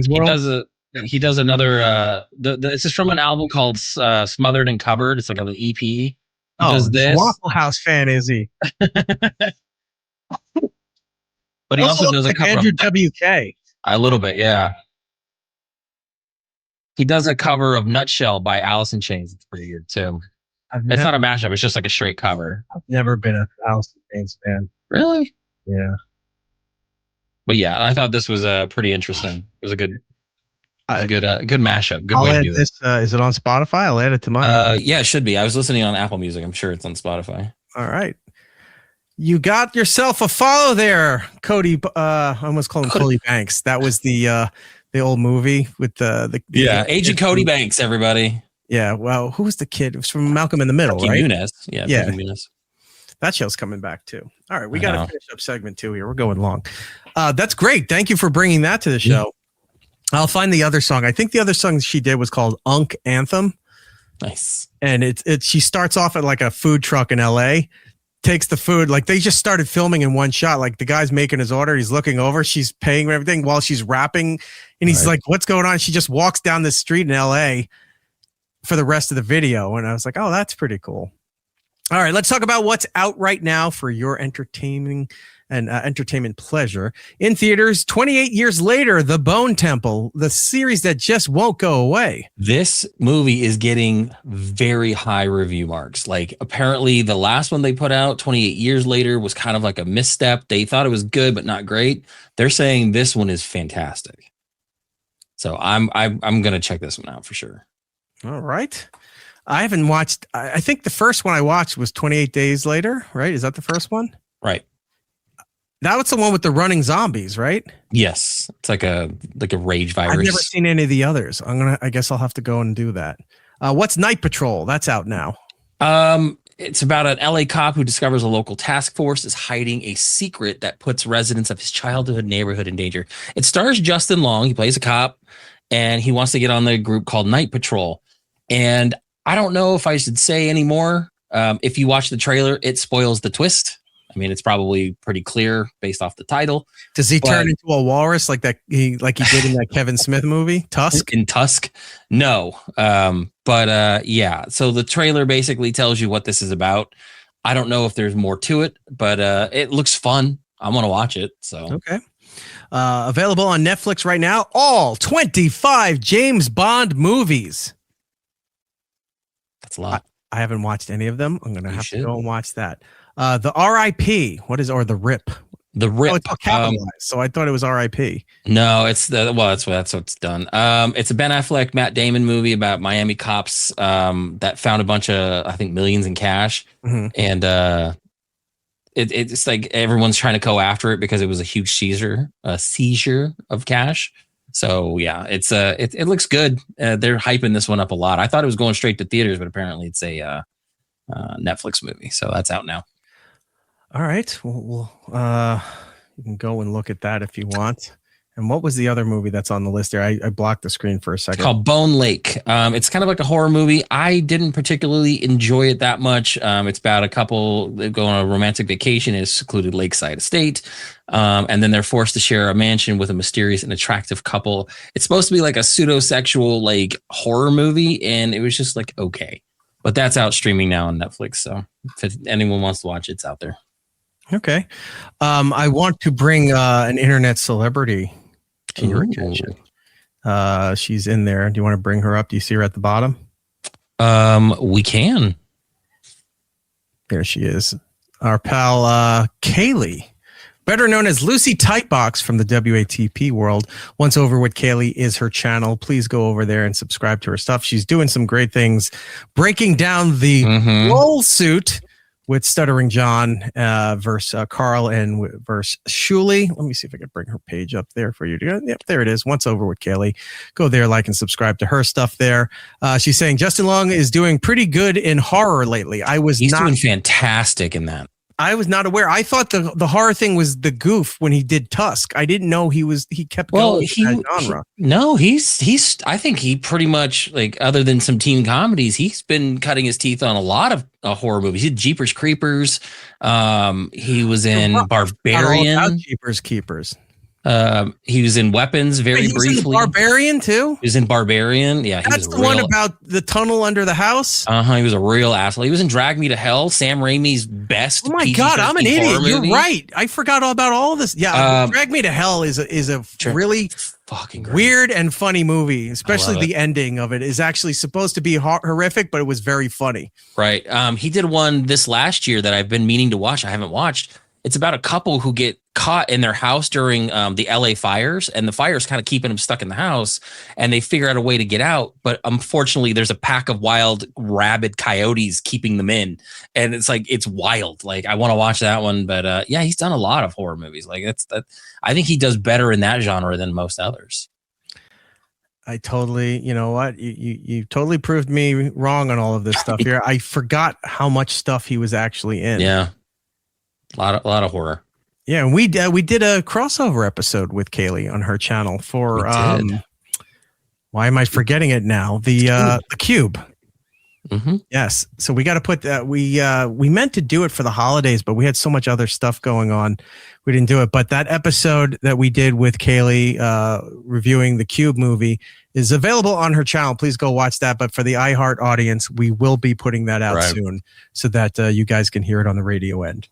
World. He does another. This is from an album called Smothered and Covered. It's like an EP. Does this Waffle House fan is he? But he also does a like cover Andrew of WK. a little bit, yeah. He does a cover of Nutshell by Alice in Chains. It's pretty good too. It's not a mashup. It's just like a straight cover. I've never been a Alice in Chains fan. Really? Yeah. But yeah, I thought this was pretty interesting. It was a good mashup. Good I'll way to add do this. Is it on Spotify? I'll add it to mine. Yeah, it should be. I was listening on Apple Music. I'm sure it's on Spotify. All right. You got yourself a follow there, Cody. I almost called him Cody Banks. That was the old movie with the Agent Cody Banks. Everybody. Yeah. Well, who was the kid? It was from Malcolm in the Middle, right? Muniz. Yeah. Muniz. That show's coming back too. All right, we got to finish up segment 2 here. We're going long. That's great. Thank you for bringing that to the show. I'll find the other song. I think the other song she did was called Unk Anthem. Nice. And she starts off at like a food truck in LA, takes the food, like they just started filming in one shot. Like the guy's making his order, he's looking over, she's paying everything while she's rapping, and he's like, what's going on? She just walks down the street in LA for the rest of the video. And I was like, oh, that's pretty cool. All right, let's talk about what's out right now for your entertainment pleasure. In theaters, 28 years later, The Bone Temple, the series that just won't go away. This movie is getting very high review marks. Like apparently the last one they put out 28 years later was kind of like a misstep. They thought it was good, but not great. They're saying this one is fantastic. So I'm going to check this one out for sure. All right. I haven't watched, I think the first one I watched was 28 Days Later, right? Is that the first one? Right. That was the one with the running zombies, right? Yes. It's like a rage virus. I've never seen any of the others. I guess I'll have to go and do that. What's Night Patrol? That's out now. It's about an LA cop who discovers a local task force is hiding a secret that puts residents of his childhood neighborhood in danger. It stars Justin Long. He plays a cop and he wants to get on the group called Night Patrol. And I don't know if I should say any more. If you watch the trailer, it spoils the twist. I mean, it's probably pretty clear based off the title. Does he turn into a walrus like that? He did in that Kevin Smith movie, Tusk? In Tusk? No. Yeah. So the trailer basically tells you what this is about. I don't know if there's more to it, but it looks fun. I'm going to watch it. So okay. Available on Netflix right now. All 25 James Bond movies. That's a lot. I haven't watched any of them. I'm going to have to go and watch that. The RIP, or the RIP? The RIP. Oh, it's all capitalized, so I thought it was RIP. No, that's what's done. It's a Ben Affleck, Matt Damon movie about Miami cops that found a bunch of, I think, millions in cash. Mm-hmm. And it's like everyone's trying to go after it because it was a huge seizure of cash. So yeah, it looks good. They're hyping this one up a lot. I thought it was going straight to theaters, but apparently it's a Netflix movie. So that's out now. All right. Well, you can go and look at that if you want. And what was the other movie that's on the list there? I blocked the screen for a second. It's called Bone Lake. It's kind of like a horror movie. I didn't particularly enjoy it that much. It's about a couple that go on a romantic vacation in a secluded lakeside estate. And then they're forced to share a mansion with a mysterious and attractive couple. It's supposed to be like a pseudo-sexual like horror movie. And it was just like, okay. But that's out streaming now on Netflix. So if anyone wants to watch it, it's out there. Okay. I want to bring an internet celebrity to your attention. She's in there. Do you want to bring her up? Do you see her at the bottom? We can. There she is. Our pal Kaylee, better known as Lucy Tightbox from the WATP world. Once Over with Kaylee is her channel. Please go over there and subscribe to her stuff. She's doing some great things, breaking down the roll suit with Stuttering John versus Carl and versus Shuley. Let me see if I can bring her page up there for you. Yep, there it is. Once Over with Kaylee. Go there, like and subscribe to her stuff there. She's saying Justin Long is doing pretty good in horror lately. He's doing fantastic in that. I was not aware. I thought the horror thing was the goof when he did Tusk. I didn't know he kept going with that genre. He's I think he pretty much, like, other than some teen comedies, he's been cutting his teeth on a lot of horror movies. He did Jeepers Creepers. He was in Barbarian. Jeepers Keepers. He was in Weapons very He was in briefly. Barbarian too. He was in Barbarian. Yeah, That's the one about the tunnel under the house. He was a real asshole. He was in Drag Me to Hell, Sam Raimi's best. Oh my God, I'm an idiot. You're right. I forgot all about all of this. Yeah, Drag Me to Hell is a really fucking great. Weird and funny movie, especially the ending of it is actually supposed to be horrific, but it was very funny. Right. He did one this last year that I've been meaning to watch. I haven't watched. It's about a couple who get caught in their house during the LA fires, and the fires kind of keeping them stuck in the house, and they figure out a way to get out. But unfortunately, there's a pack of wild, rabid coyotes keeping them in, and it's wild. Like, I want to watch that one, but yeah, he's done a lot of horror movies. Like I think he does better in that genre than most others. I totally, you know what, you totally proved me wrong on all of this stuff here. I forgot how much stuff he was actually in. Yeah. A lot of horror. Yeah, and we did a crossover episode with Kaylee on her channel for why am I forgetting it now? The Cube. Mm-hmm. Yes. So we got to put that. We meant to do it for the holidays, but we had so much other stuff going on, we didn't do it. But that episode that we did with Kaylee reviewing the Cube movie is available on her channel. Please go watch that. But for the iHeart audience, we will be putting that out soon so that you guys can hear it on the radio end.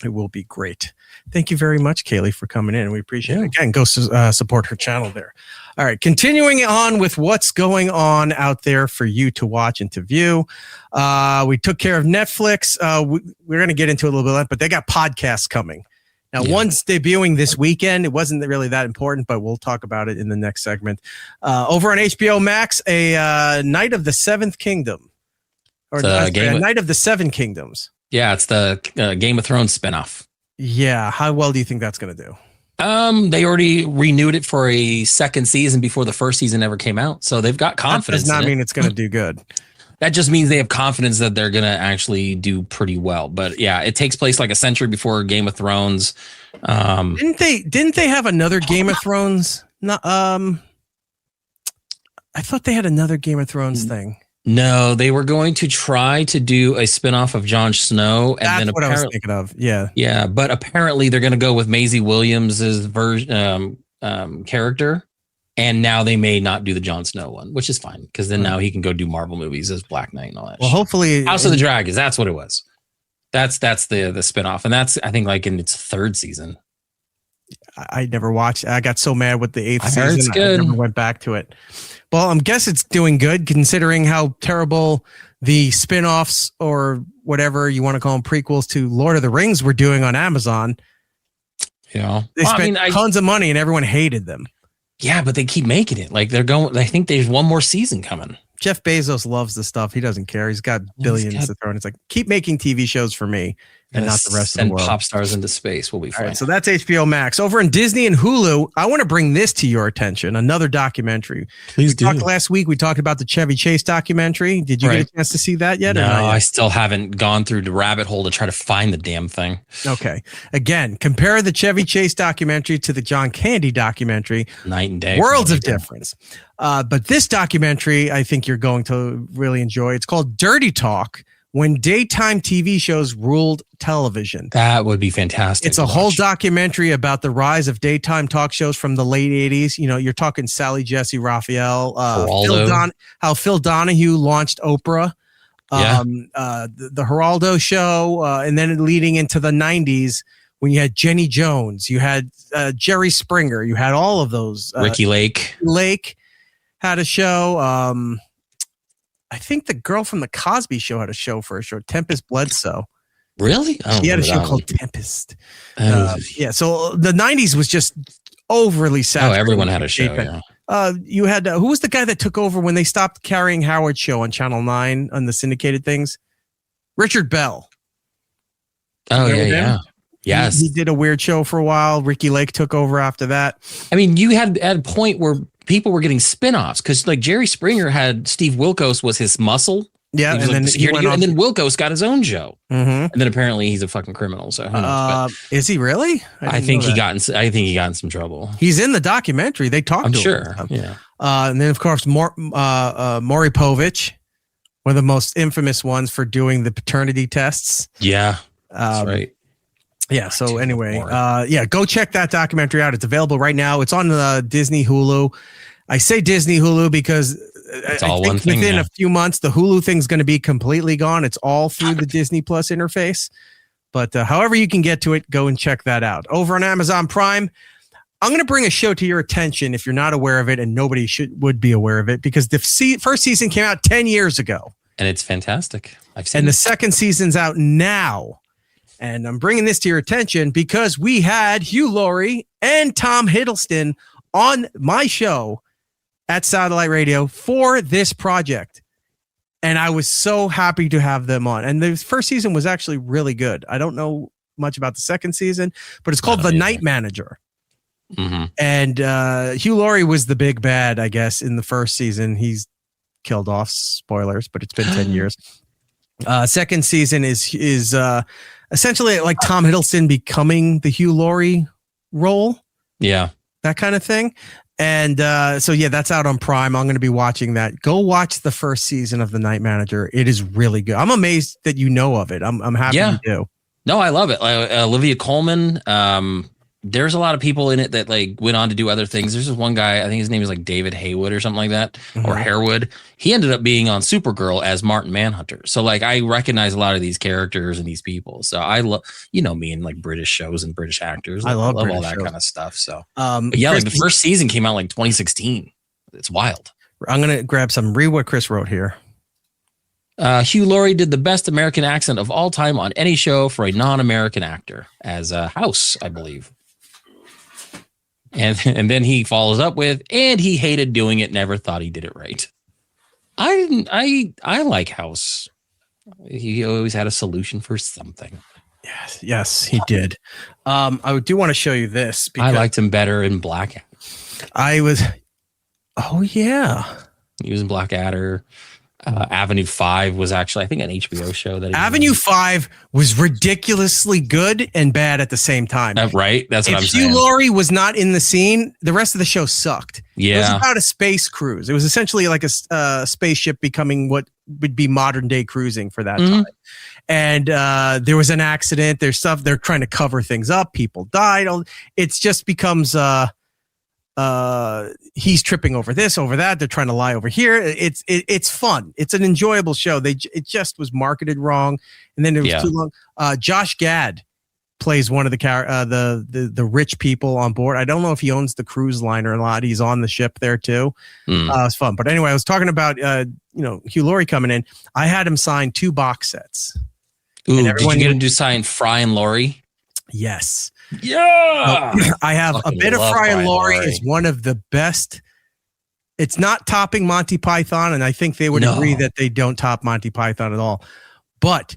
It will be great. Thank you very much, Kaylee, for coming in. We appreciate it. Again, go support her channel there. All right, continuing on with what's going on out there for you to watch and to view. We took care of Netflix. We're going to get into it a little bit, but they got podcasts coming. Now, one's debuting this weekend. It wasn't really that important, but we'll talk about it in the next segment. Over on HBO Max, a Night of the Seventh Kingdom. Or Night of the Seven Kingdoms. Yeah, it's the Game of Thrones spinoff. Yeah, how well do you think that's going to do? They already renewed it for a second season before the first season ever came out, so they've got confidence. That does not mean it's going to do good. That just means they have confidence that they're going to actually do pretty well. But yeah, it takes place like a century before Game of Thrones. Didn't they have another Game of Thrones? No, I thought they had another Game of Thrones thing. No, they were going to try to do a spinoff of Jon Snow. And That's what I was thinking of. Yeah. Yeah. But apparently they're going to go with Maisie Williams' version, character. And now they may not do the Jon Snow one, which is fine. Because then now he can go do Marvel movies as Black Knight and all that. Well, hopefully. House of the Dragons. That's what it was. That's the spinoff. And that's, I think, like in its third season. I never watched. I got so mad with the eighth season. It's good. I never went back to it. Well, I guess it's doing good considering how terrible the spinoffs or whatever you want to call them prequels to Lord of the Rings were doing on Amazon. Yeah. They spent tons of money and everyone hated them. Yeah, but they keep making it. Like I think there's one more season coming. Jeff Bezos loves the stuff. He doesn't care. He's got billions to throw in. It's like, keep making TV shows for me and not the rest of the world. Send pop stars into space. We'll be fine. All right, so that's HBO Max. Over in Disney and Hulu, I want to bring this to your attention. Another documentary. Please do. Last week, we talked about the Chevy Chase documentary. Did you get a chance to see that yet? No, I still haven't gone through the rabbit hole to try to find the damn thing. Okay. Again, compare the Chevy Chase documentary to the John Candy documentary. Night and day. Worlds of difference. But this documentary, I think you're going to really enjoy. It's called Dirty Talk: When Daytime TV Shows Ruled Television. That would be fantastic. It's a whole documentary about the rise of daytime talk shows from the late 80s. You know, you're talking Sally Jesse Raphael, how Phil Donahue launched Oprah, the Geraldo show, and then leading into the 90s when you had Jenny Jones, you had Jerry Springer, you had all of those. Ricky Lake. Lake had a show. I think the girl from the Cosby Show had a show for a show. Tempest Bledsoe. Really? He had a show called Tempest. Yeah. So the 90s was just overly saturated. Oh, everyone had a show. Yeah. You had who was the guy that took over when they stopped carrying Howard's show on Channel 9 on the syndicated things? Richard Bell. Oh yeah. Yes. He did a weird show for a while. Ricky Lake took over after that. I mean, you had at a point where people were getting spinoffs because like Jerry Springer had Steve Wilkos was his muscle. Yeah. And then Wilkos got his own show. Mm-hmm. And then apparently he's a fucking criminal. So who knows? Is he really? I think he got in some trouble. He's in the documentary. They talked to him. I'm sure. Yeah. And then of course, Maury Povich, one of the most infamous ones for doing the paternity tests. Yeah. That's right. Yeah. So Dude, anyway, boring. yeah, go check that documentary out. It's available right now. It's on Disney Hulu. I say Disney Hulu because It's I all think one thing, within yeah. a few months, the Hulu thing's going to be completely gone. It's all through the Disney Plus interface. But however you can get to it, go and check that out. Over on Amazon Prime, I'm going to bring a show to your attention if you're not aware of it, and nobody would be aware of it, because the first season came out 10 years ago. And it's fantastic. I've seen And the it. second season's out now. And I'm bringing this to your attention because we had Hugh Laurie and Tom Hiddleston on my show at Satellite Radio for this project. And I was so happy to have them on. And the first season was actually really good. I don't know much about the second season, but it's called The Night Manager. Mm-hmm. And Hugh Laurie was the big bad, I guess, in the first season. He's killed off, spoilers, but it's been 10 years. Second season is essentially like Tom Hiddleston becoming the Hugh Laurie role. Yeah. That kind of thing. And so, yeah, that's out on Prime. I'm going to be watching that. Go watch the first season of The Night Manager. It is really good. I'm amazed that you know of it. I'm happy you do. No, I love it. Olivia Colman. There's a lot of people in it that like went on to do other things. There's this one guy, I think his name is like David Haywood or something like that, or Harewood. He ended up being on Supergirl as Martin Manhunter. So like I recognize a lot of these characters and these people. So I love, me and like British shows and British actors. I love all British that shows. kind of stuff. So But yeah, Chris, like the first season came out like 2016. It's wild. I'm going to grab read what Chris wrote here. Hugh Laurie did the best American accent of all time on any show for a non-American actor as House, I believe. And then he follows up with, and he hated doing it, never thought he did it right. I like House. He always had a solution for something. Yes, he did. I do want to show you this. I liked him better in Blackadder. Oh, yeah. He was in Blackadder. Avenue 5 was actually, I think, an HBO show. Avenue 5 was ridiculously good and bad at the same time. Right? That's what I'm saying. If Hugh Laurie was not in the scene, the rest of the show sucked. Yeah. It was about a space cruise. It was essentially like a spaceship becoming what would be modern day cruising for that time. And there was an accident. There's stuff. They're trying to cover things up. People died. It just becomes... he's tripping over this, over that. They're trying to lie over here. It's fun. It's an enjoyable show. It just was marketed wrong, and then it was too long. Josh Gad plays one of the rich people on board. I don't know if he owns the cruise liner a lot. He's on the ship there too. It's fun. But anyway, I was talking about Hugh Laurie coming in. I had him sign 2 box sets. Ooh, did you get him to sign Fry and Laurie? Yes. Yeah. I have a bit of Fry and Laurie is one of the best. It's not topping Monty Python, and I think they would agree that they don't top Monty Python at all. But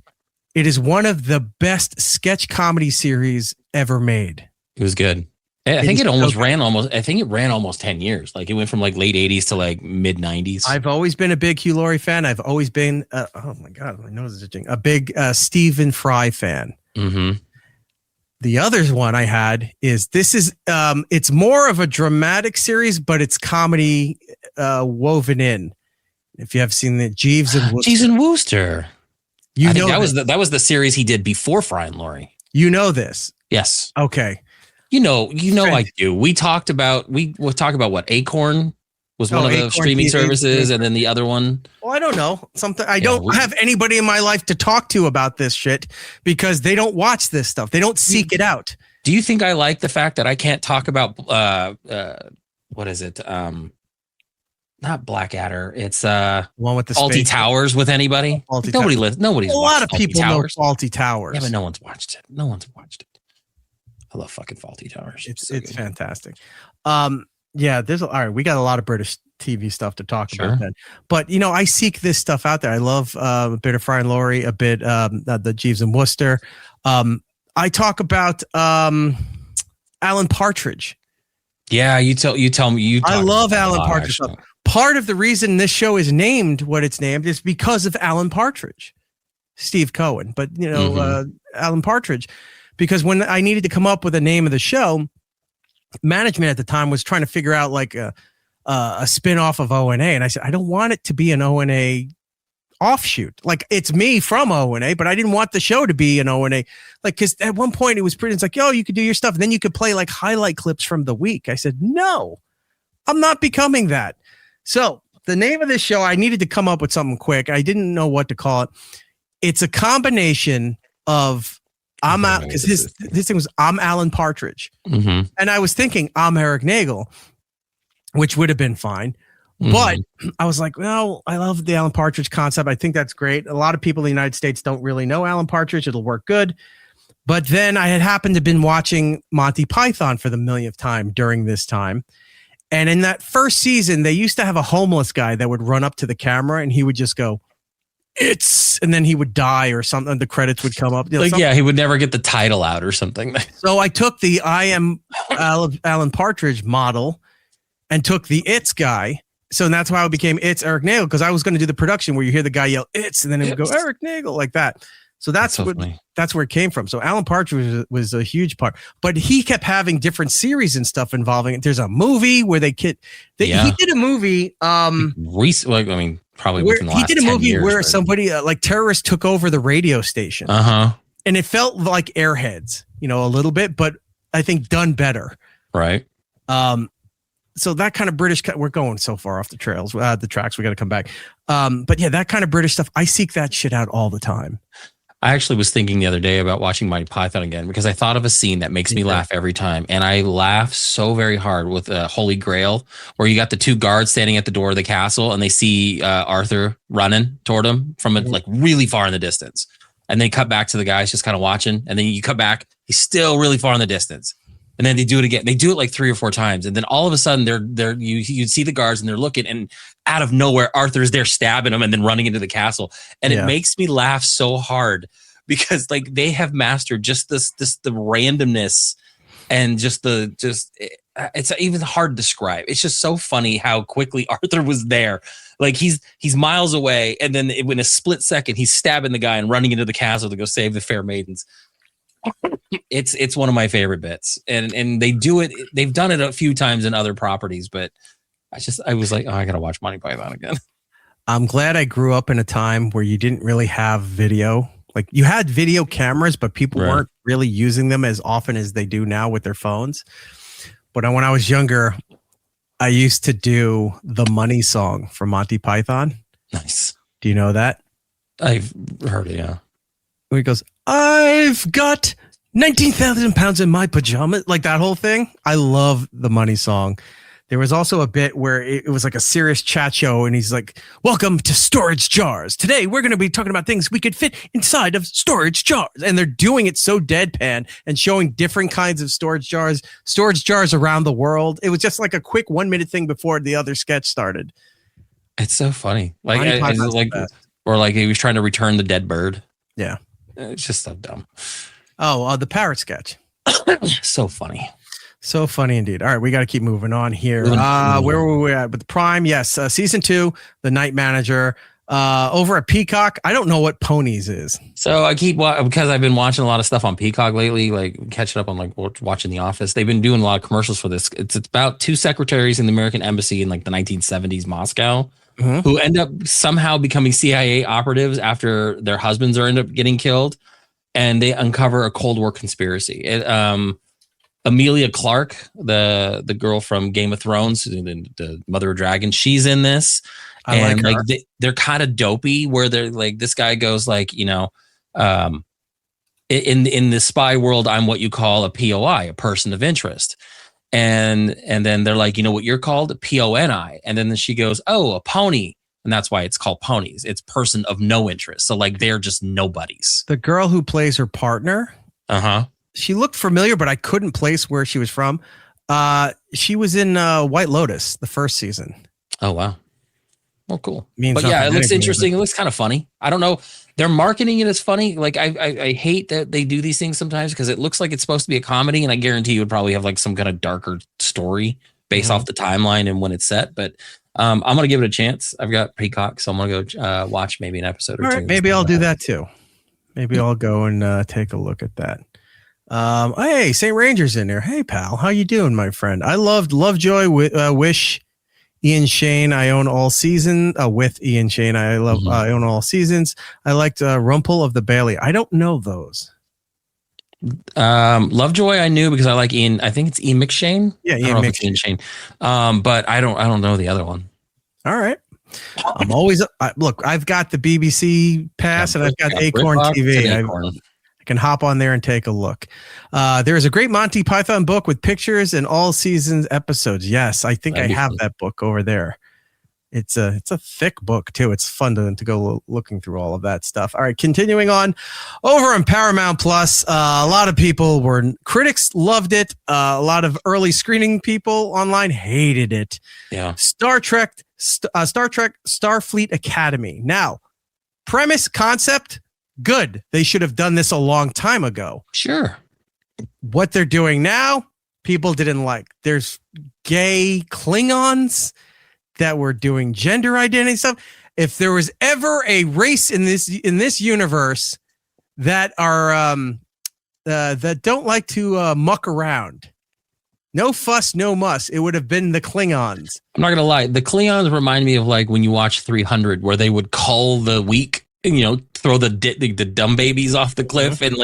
it is one of the best sketch comedy series ever made. It was good. I think it ran almost 10 years. Like it went from like late 80s to like mid 90s. I've always been a big Hugh Laurie fan. I've always been oh my God, my nose is itching. A big Stephen Fry fan. Mm-hmm. The other one I had is it's more of a dramatic series, but it's comedy woven in. If you have seen the Jeeves and Wooster. Jeeves and Wooster. I think that was the series he did before Fry and Laurie. You know this? Yes. Okay. You know I do. We talked about what Acorn was one of the streaming services, and then the other one. Well, I don't know. I don't have anybody in my life to talk to about this shit because they don't watch this stuff. They don't seek it out. Do you think I like the fact that I can't talk about what is it? Not Blackadder. It's one with the Faulty Towers with anybody. Nobody's a lot of people know Faulty Towers. Yeah, but no one's watched it. I love fucking Faulty Towers. It's fantastic. Yeah, all right. We got a lot of British TV stuff to talk about then. But I seek this stuff out there. I love a bit of Fry and Laurie, a bit the Jeeves and Wooster. I talk about Alan Partridge. Yeah, you tell me. I love Alan Partridge. Part of the reason this show is named what it's named is because of Alan Partridge, Steve Cohen. But Alan Partridge, because when I needed to come up with a name of the show, management at the time was trying to figure out like a spin-off of ONA, and I said I don't want it to be an ONA offshoot. Like it's me from O&A, but I didn't want the show to be an O&A. Like, because at one point it was pretty, it's like, yo, you could do your stuff. And then you could play like highlight clips from the week. I said, no, I'm not becoming that. So the name of this show, I needed to come up with something quick. I didn't know what to call it. It's a combination of I'm out because this thing was I'm Alan Partridge. Mm-hmm. And I was thinking I'm Eric Nagel, which would have been fine. But I was like, well, I love the Alan Partridge concept. I think that's great. A lot of people in the United States don't really know Alan Partridge. It'll work good. But then I had happened to been watching Monty Python for the millionth time during this time. And in that first season, they used to have a homeless guy that would run up to the camera and he would just go, it's, and then he would die or something. The credits would come up. Like, yeah, he would never get the title out or something. So I took the I am Alan Partridge model and took the it's guy. So that's why I became It's Eric Nagel, because I was going to do the production where you hear the guy yell it's and then it would go Eric Nagel like that. So that's where it came from. So Alan Partridge was a huge part, but he kept having different series and stuff involving it. There's a movie where he did a movie. Probably within the last 10 years. He did a movie where somebody like terrorists took over the radio station. And it felt like Airheads, a little bit, but I think done better. Right. So that kind of British, we're going so far off the trails, the tracks. We got to come back. But yeah, that kind of British stuff, I seek that shit out all the time. I actually was thinking the other day about watching Monty Python again because I thought of a scene that makes me laugh every time. And I laugh so very hard with Holy Grail, where you got the two guards standing at the door of the castle and they see Arthur running toward him from like really far in the distance. And they cut back to the guys just kind of watching. And then you cut back, he's still really far in the distance. And then they do it again. They do it like 3 or 4 times. And then all of a sudden you see the guards and they're looking, and out of nowhere, Arthur's there stabbing them and then running into the castle. And it makes me laugh so hard because like they have mastered just the randomness and it's even hard to describe. It's just so funny how quickly Arthur was there. Like he's miles away. And then in a split second, he's stabbing the guy and running into the castle to go save the fair maidens. It's one of my favorite bits, and they do it. They've done it a few times in other properties, but I was like, oh, I gotta watch Monty Python again. I'm glad I grew up in a time where you didn't really have video. Like you had video cameras, but people weren't really using them as often as they do now with their phones. But when I was younger, I used to do the Money Song from Monty Python. Nice. Do you know that? I've heard it. Yeah. Where he goes, I've got 19,000 pounds in my pajamas, like that whole thing. I love the Money Song. There was also a bit where it was like a serious chat show, and he's like, welcome to Storage Jars. Today, we're going to be talking about things we could fit inside of storage jars. And they're doing it so deadpan and showing different kinds of storage jars around the world. It was just like a quick 1-minute thing before the other sketch started. It's so funny. Like he was trying to return the dead bird. Yeah. It's just so dumb. Oh, the parrot sketch. So funny. So funny indeed. All right, we got to keep moving on here. Where were we at with the Prime? Yes, season 2, The Night Manager. Over at Peacock, I don't know what Ponies is. So I keep because I've been watching a lot of stuff on Peacock lately, like catching up on like watching The Office. They've been doing a lot of commercials for this. It's about 2 secretaries in the American embassy in like the 1970s Moscow. Who end up somehow becoming CIA operatives after their husbands end up getting killed, and they uncover a Cold War conspiracy. Emilia Clarke, the girl from Game of Thrones, the Mother of Dragons, she's in this, and like they're kind of dopey. Where they're like, this guy goes like, in the spy world, I'm what you call a POI, a person of interest. And then they're like, you know what you're called? A PONI. And then she goes, oh, a pony. And that's why it's called Ponies. It's person of no interest. So like they're just nobodies. The girl who plays her partner. She looked familiar, but I couldn't place where she was from. She was in White Lotus, the first season. Oh, wow. Well, cool. But yeah, it looks interesting. It looks kind of funny. I don't know. They're marketing it as funny. Like I hate that they do these things sometimes because it looks like it's supposed to be a comedy, and I guarantee you would probably have like some kind of darker story based off the timeline and when it's set. But I'm gonna give it a chance. I've got Peacock, so I'm gonna go watch maybe an episode or two. Right, maybe I'll do that too. Maybe I'll go and take a look at that. Hey, St. Ranger's in there. Hey, pal, how you doing, my friend? I loved Lovejoy. Wish Ian Shane, I own all season. With Ian Shane, I own all seasons. I liked Rumpel of the Bailey. I don't know those. Lovejoy, I knew because I like Ian. I think it's Ian McShane. Yeah, Ian McShane. But I don't know the other one. All right. I'm always look. I've got the BBC Pass and I've got Acorn TV. I can hop on there and take a look. There is a great Monty Python book with pictures and all seasons episodes. Yes, I think I have that book over there. It's a thick book too. It's fun to go looking through all of that stuff. All right, continuing on over on Paramount Plus. A lot of people critics loved it. A lot of early screening people online hated it. Yeah. Star Trek Starfleet Academy. Now, premise concept good. They should have done this a long time ago. Sure. What they're doing now, people didn't like. There's gay Klingons that were doing gender identity stuff. If there was ever a race in this universe that are that don't like to muck around, no fuss, no muss, it would have been the Klingons. I'm not gonna lie, the Klingons remind me of like when you watch 300, where they would call the weak, throw the dumb babies off the cliff and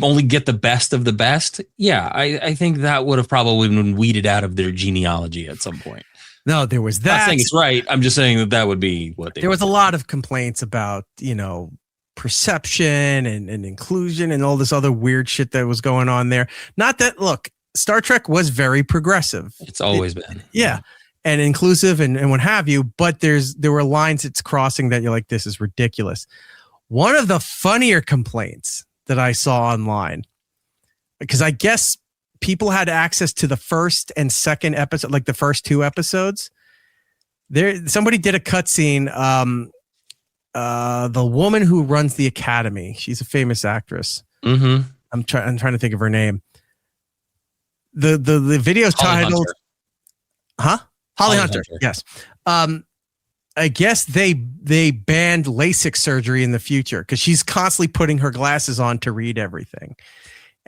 only get the best of the best. Yeah, I think that would have probably been weeded out of their genealogy at some point. No, there was that. I'm not saying it's right. I'm just saying that would be what they. There was a lot of complaints about, perception and inclusion and all this other weird shit that was going on there. Not that, look, Star Trek was very progressive. It's always been. Yeah. And inclusive and what have you. But there were lines it's crossing that you're like, this is ridiculous. One of the funnier complaints that I saw online, because I guess people had access to the first and second episode, like the first two episodes. Somebody did a cutscene. The woman who runs the academy, she's a famous actress. Mm-hmm. I'm trying to think of her name. The video's titled, Holly Hunter. Yes. I guess they banned LASIK surgery in the future because she's constantly putting her glasses on to read everything.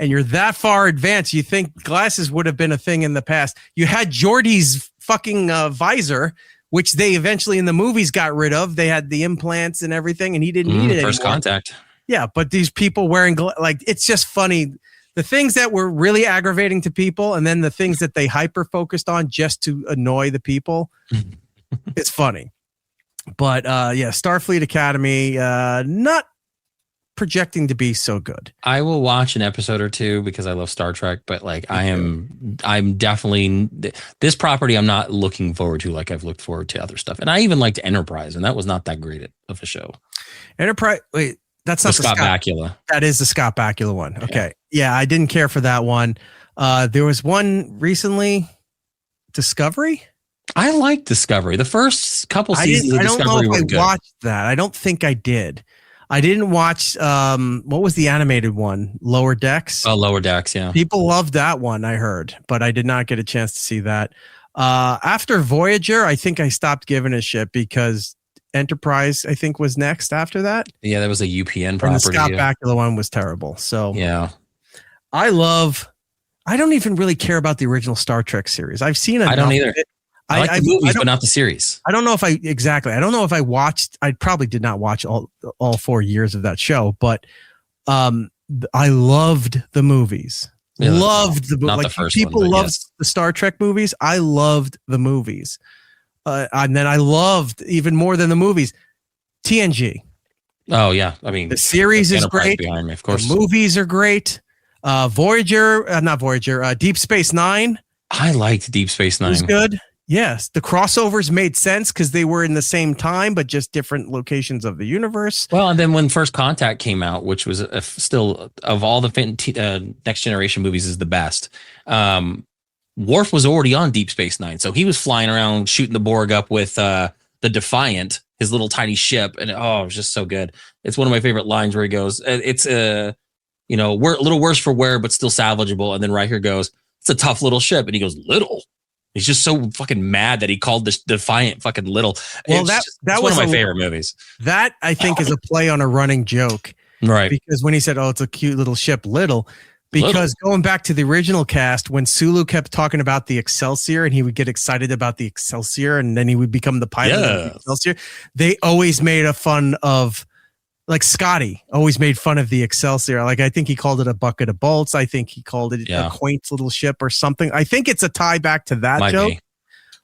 And you're that far advanced, you think glasses would have been a thing in the past. You had Geordi's fucking visor, which they eventually in the movies got rid of. They had the implants and everything, and he didn't need it First anymore. Contact. Yeah, but these people wearing it's just funny. The things that were really aggravating to people, and then the things that they hyper focused on just to annoy the people. It's funny. But Starfleet Academy, not projecting to be so good. I will watch an episode or two because I love Star Trek, but I'm definitely this property I'm not looking forward to like I've looked forward to other stuff. And I even liked Enterprise, and that was not that great of a show. Enterprise, wait, that's not the Scott Bakula. That is the Scott Bakula one. Okay. Yeah, I didn't care for that one. There was one recently, Discovery. I liked Discovery. The first couple seasons of Discovery were good. I watched that. I don't think I did. I didn't watch, what was the animated one? Lower Decks? Oh, Lower Decks, yeah. People loved that one, I heard, but I did not get a chance to see that. After Voyager, I think I stopped giving a shit because Enterprise, I think, was next after that. Yeah, that was a UPN property. And the Scott Bakula one was terrible. So yeah, I don't even really care about the original Star Trek series. I've seen it. I don't either. I like the movies, but not the series. I don't know if I watched. I probably did not watch all 4 years of that show, but I loved the movies. Yeah, loved the not like the first people one, loved yes. the Star Trek movies. I loved the movies, and then I loved even more than the movies, TNG. Oh yeah, I mean the series is great. Behind me, of course, the movies are great. Voyager, not Voyager. Deep Space Nine. I liked Deep Space Nine. It was good. Yes, the crossovers made sense because they were in the same time, but just different locations of the universe. Well, and then when First Contact came out, which was still of all the Next Generation movies is the best. Worf was already on Deep Space Nine, so he was flying around shooting the Borg up with the Defiant, his little tiny ship, and it was just so good. It's one of my favorite lines where he goes, "It's we're a little worse for wear, but still salvageable." And then Riker goes, "It's a tough little ship," and he goes, "Little." He's just so fucking mad that he called this Defiant fucking little. Well, that was one of my favorite movies. That I think is a play on a running joke, right? Because when he said, "Oh, it's a cute little ship," little, Because going back to the original cast, when Sulu kept talking about the Excelsior and he would get excited about the Excelsior and then he would become the pilot of the Excelsior, they always made a fun of, like Scotty always made fun of the Excelsior. Like I think he called it a bucket of bolts. I think he called it a quaint little ship or something. I think it's a tie back to that joke.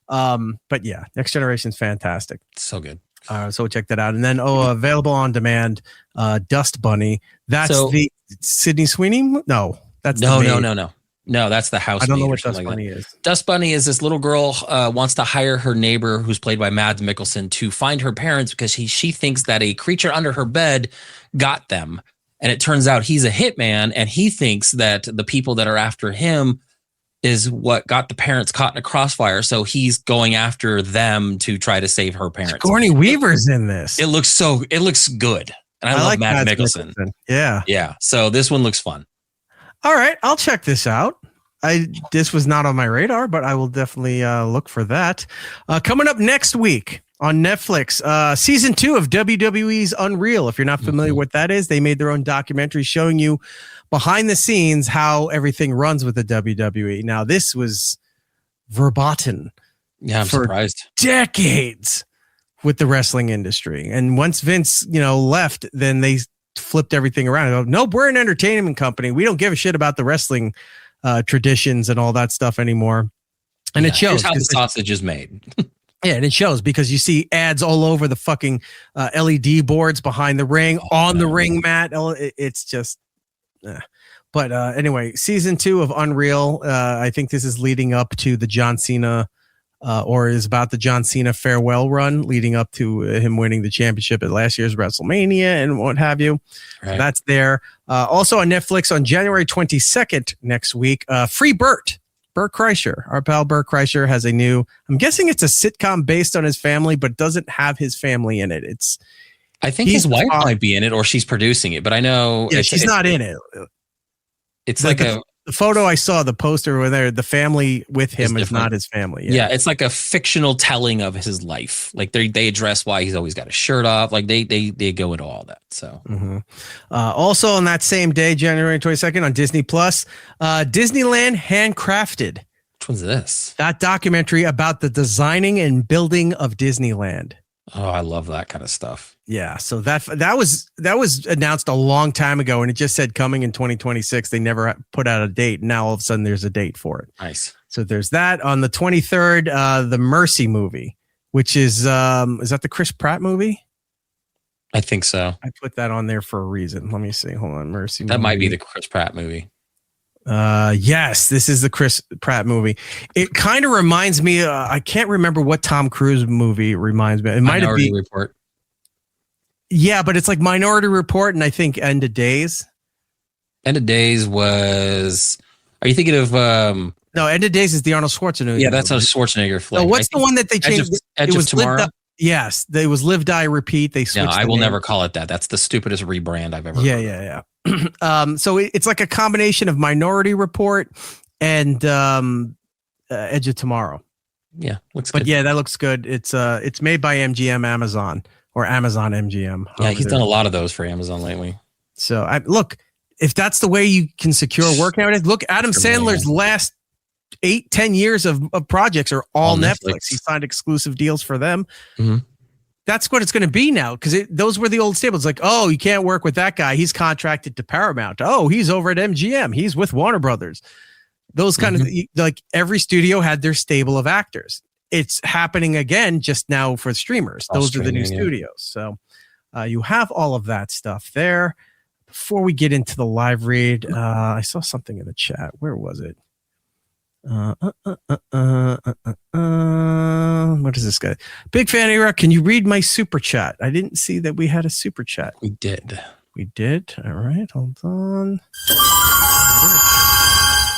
But yeah, Next Generation is fantastic. So good. So check that out. And then available on demand, Dust Bunny. That's the Sydney Sweeney. No, that's no. That's the house. I don't know what Dust Bunny is. Dust Bunny is this little girl wants to hire her neighbor, who's played by Mads Mikkelsen, to find her parents because she thinks that a creature under her bed got them, and it turns out he's a hitman, and he thinks that the people that are after him is what got the parents caught in a crossfire. So he's going after them to try to save her parents. Sigourney Weaver's in this. It looks good. And I love like Mads Mikkelsen. Yeah. So this one looks fun. All right. I'll check this out. This was not on my radar, but I will definitely look for that. Coming up next week on Netflix, season 2 of WWE's Unreal. If you're not familiar with what that is, they made their own documentary showing you behind the scenes how everything runs with the WWE. Now, this was verboten. Yeah, I'm surprised. Decades with the wrestling industry. And once Vince, left, then they flipped everything around. Go, nope, we're an entertainment company. We don't give a shit about the wrestling traditions and all that stuff anymore. And it shows. Here's how the sausage is made. Yeah, and it shows because you see ads all over the fucking LED boards behind the ring, on the ring mat. It's just... But anyway, season 2 of Unreal. I think this is leading up to the John Cena, or is about the John Cena farewell run, leading up to him winning the championship at last year's WrestleMania and what have you. Right. So that's there. Also on Netflix on January 22nd next week. Free Bert Kreischer. Our pal Bert Kreischer has a new. I'm guessing it's a sitcom based on his family, but doesn't have his family in it. I think his wife might be in it, or she's producing it, but I know she's not in it. It's like the photo I saw, the poster where there, the family with him is not his family. Yeah, it's like a fictional telling of his life. Like they address why he's always got his shirt off. Like they go into all that. So also on that same day, January 22nd on Disney Plus, Disneyland Handcrafted. Which one's this? That documentary about the designing and building of Disneyland. Oh, I love that kind of stuff. Yeah, so that was announced a long time ago, and it just said coming in 2026. They never put out a date. Now all of a sudden there's a date for it. Nice. So there's that on the 23rd. The Mercy movie, which is that the Chris Pratt movie? I think so. I put that on there for a reason. Let me see. Hold on, Mercy. That might be the Chris Pratt movie. Yes, this is the Chris Pratt movie. It kind of reminds me. I can't remember what Tom Cruise movie reminds me. It might have been Minority Report. Yeah, but it's like Minority Report, and I think End of Days. End of Days was. Are you thinking of? No, End of Days is the Arnold Schwarzenegger. Yeah, that's a Schwarzenegger flick. No, what's the one that they changed? Edge of Tomorrow. Yes, it was Live, Die, Repeat. They switched. No, I will never call it that. That's the stupidest rebrand I've ever. Yeah. So it's like a combination of Minority Report and Edge of Tomorrow. Yeah, looks good. But yeah, that looks good. It's made by MGM Amazon or Amazon MGM. Yeah, he's done a lot of those for Amazon lately. So look, if that's the way you can secure work nowadays, look, Adam Sandler's last 8-10 years of projects are all Netflix. He signed exclusive deals for them. Mm-hmm. That's what it's going to be now, because those were the old staples. Like, oh, you can't work with that guy. He's contracted to Paramount. Oh, he's over at MGM. He's with Warner Brothers. Those kind of, like, every studio had their stable of actors. It's happening again just now for streamers. Those are the new studios. So you have all of that stuff there. Before we get into the live read, I saw something in the chat. Where was it? What is this guy? Big fan era. Can you read my super chat? I didn't see that we had a super chat. We did. All right, hold on.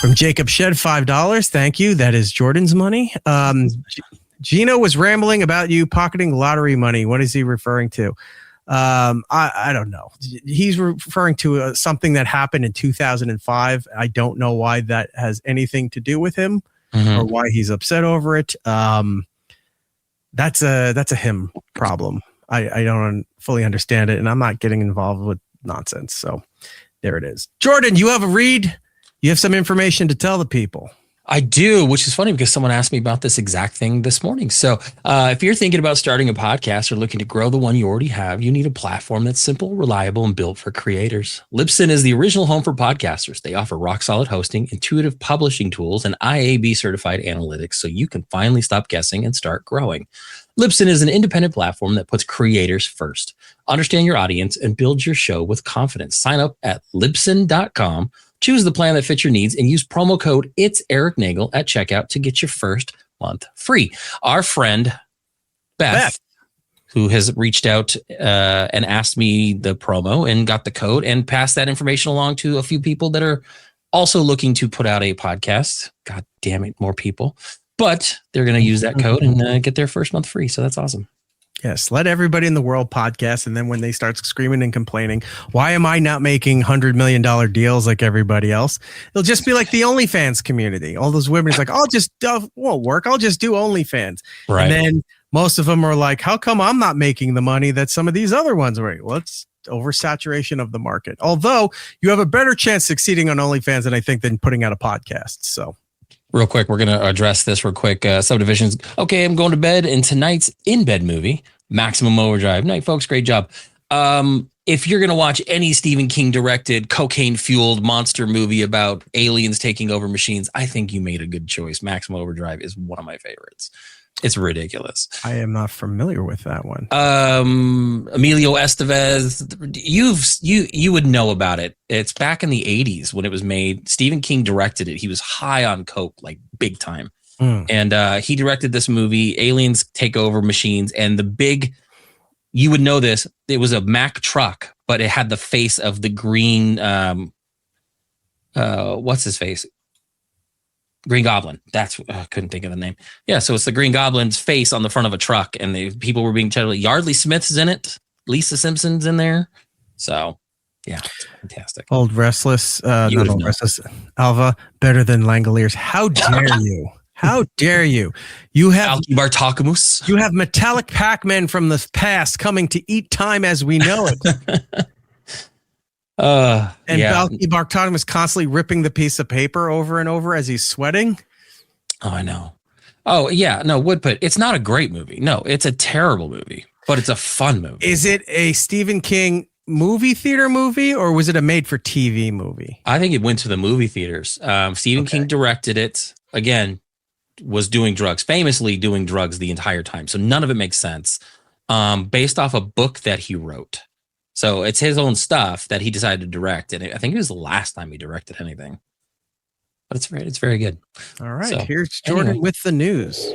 From Jacob Shed, $5. Thank you. That is Jordan's money. Gino was rambling about you pocketing lottery money. What is he referring to? I don't know. He's referring to something that happened in 2005. I don't know why that has anything to do with him or why he's upset over it. That's a him problem. I don't fully understand it, and I'm not getting involved with nonsense. So there it is. Jordan, you have a read? you have some information to tell the people. I do, which is funny because someone asked me about this exact thing this morning. So if you're thinking about starting a podcast or looking to grow the one you already have, you need a platform that's simple, reliable, and built for creators. Libsyn is the original home for podcasters. They offer rock-solid hosting, intuitive publishing tools, and IAB-certified analytics so you can finally stop guessing and start growing. Libsyn is an independent platform that puts creators first. Understand your audience and build your show with confidence. Sign up at Libsyn.com. Choose the plan that fits your needs and use promo code It's Eric Nagel at checkout to get your first month free. Our friend Beth, who has reached out and asked me the promo and got the code and passed that information along to a few people that are also looking to put out a podcast. God damn it, more people. But they're going to use that code and get their first month free. So that's awesome. Yes, let everybody in the world podcast, and then when they start screaming and complaining, why am I not making $100 million deals like everybody else? It'll just be like the OnlyFans community. All those women is like, won't work. I'll just do OnlyFans. Right. And then most of them are like, how come I'm not making the money that some of these other ones are? Well, it's oversaturation of the market. Although you have a better chance succeeding on OnlyFans than I think than putting out a podcast. So. Real quick, we're going to address this real quick. Subdivisions. Okay, I'm going to bed. And tonight's in-bed movie, Maximum Overdrive. Night, folks. Great job. If you're going to watch any Stephen King directed cocaine-fueled monster movie about aliens taking over machines, I think you made a good choice. Maximum Overdrive is one of my favorites. It's ridiculous. I am not familiar with that one. Emilio Estevez, you would know about it. It's back in the 80s when it was made. Stephen King directed it. He was high on coke, like big time. And he directed this movie, Aliens Take Over Machines. And you would know this, it was a Mack truck, but it had the face of the green, what's his face? Green Goblin. That's I couldn't think of the name. Yeah, so it's the Green Goblin's face on the front of a truck, and people were being told Yardley Smith's in it, Lisa Simpson's in there. So, yeah, it's fantastic. Old Restless, Restless, Alva, better than Langoliers. How dare you? How dare you? You have Bartakamus. You have metallic Pac-Man from the past coming to eat time as we know it. Balky Barkton was constantly ripping the piece of paper over and over as he's sweating. Oh, I know. Oh, yeah. No, Woodput. It's not a great movie. No, it's a terrible movie, but it's a fun movie. Is it a Stephen King movie theater movie, or was it a made-for-TV movie? I think it went to the movie theaters. Stephen King directed it. Again, was doing drugs, famously doing drugs the entire time. So none of it makes sense. Based off a book that he wrote. So it's his own stuff that he decided to direct. And I think it was the last time he directed anything. But it's very good. All right. So, here's Jordan with the news.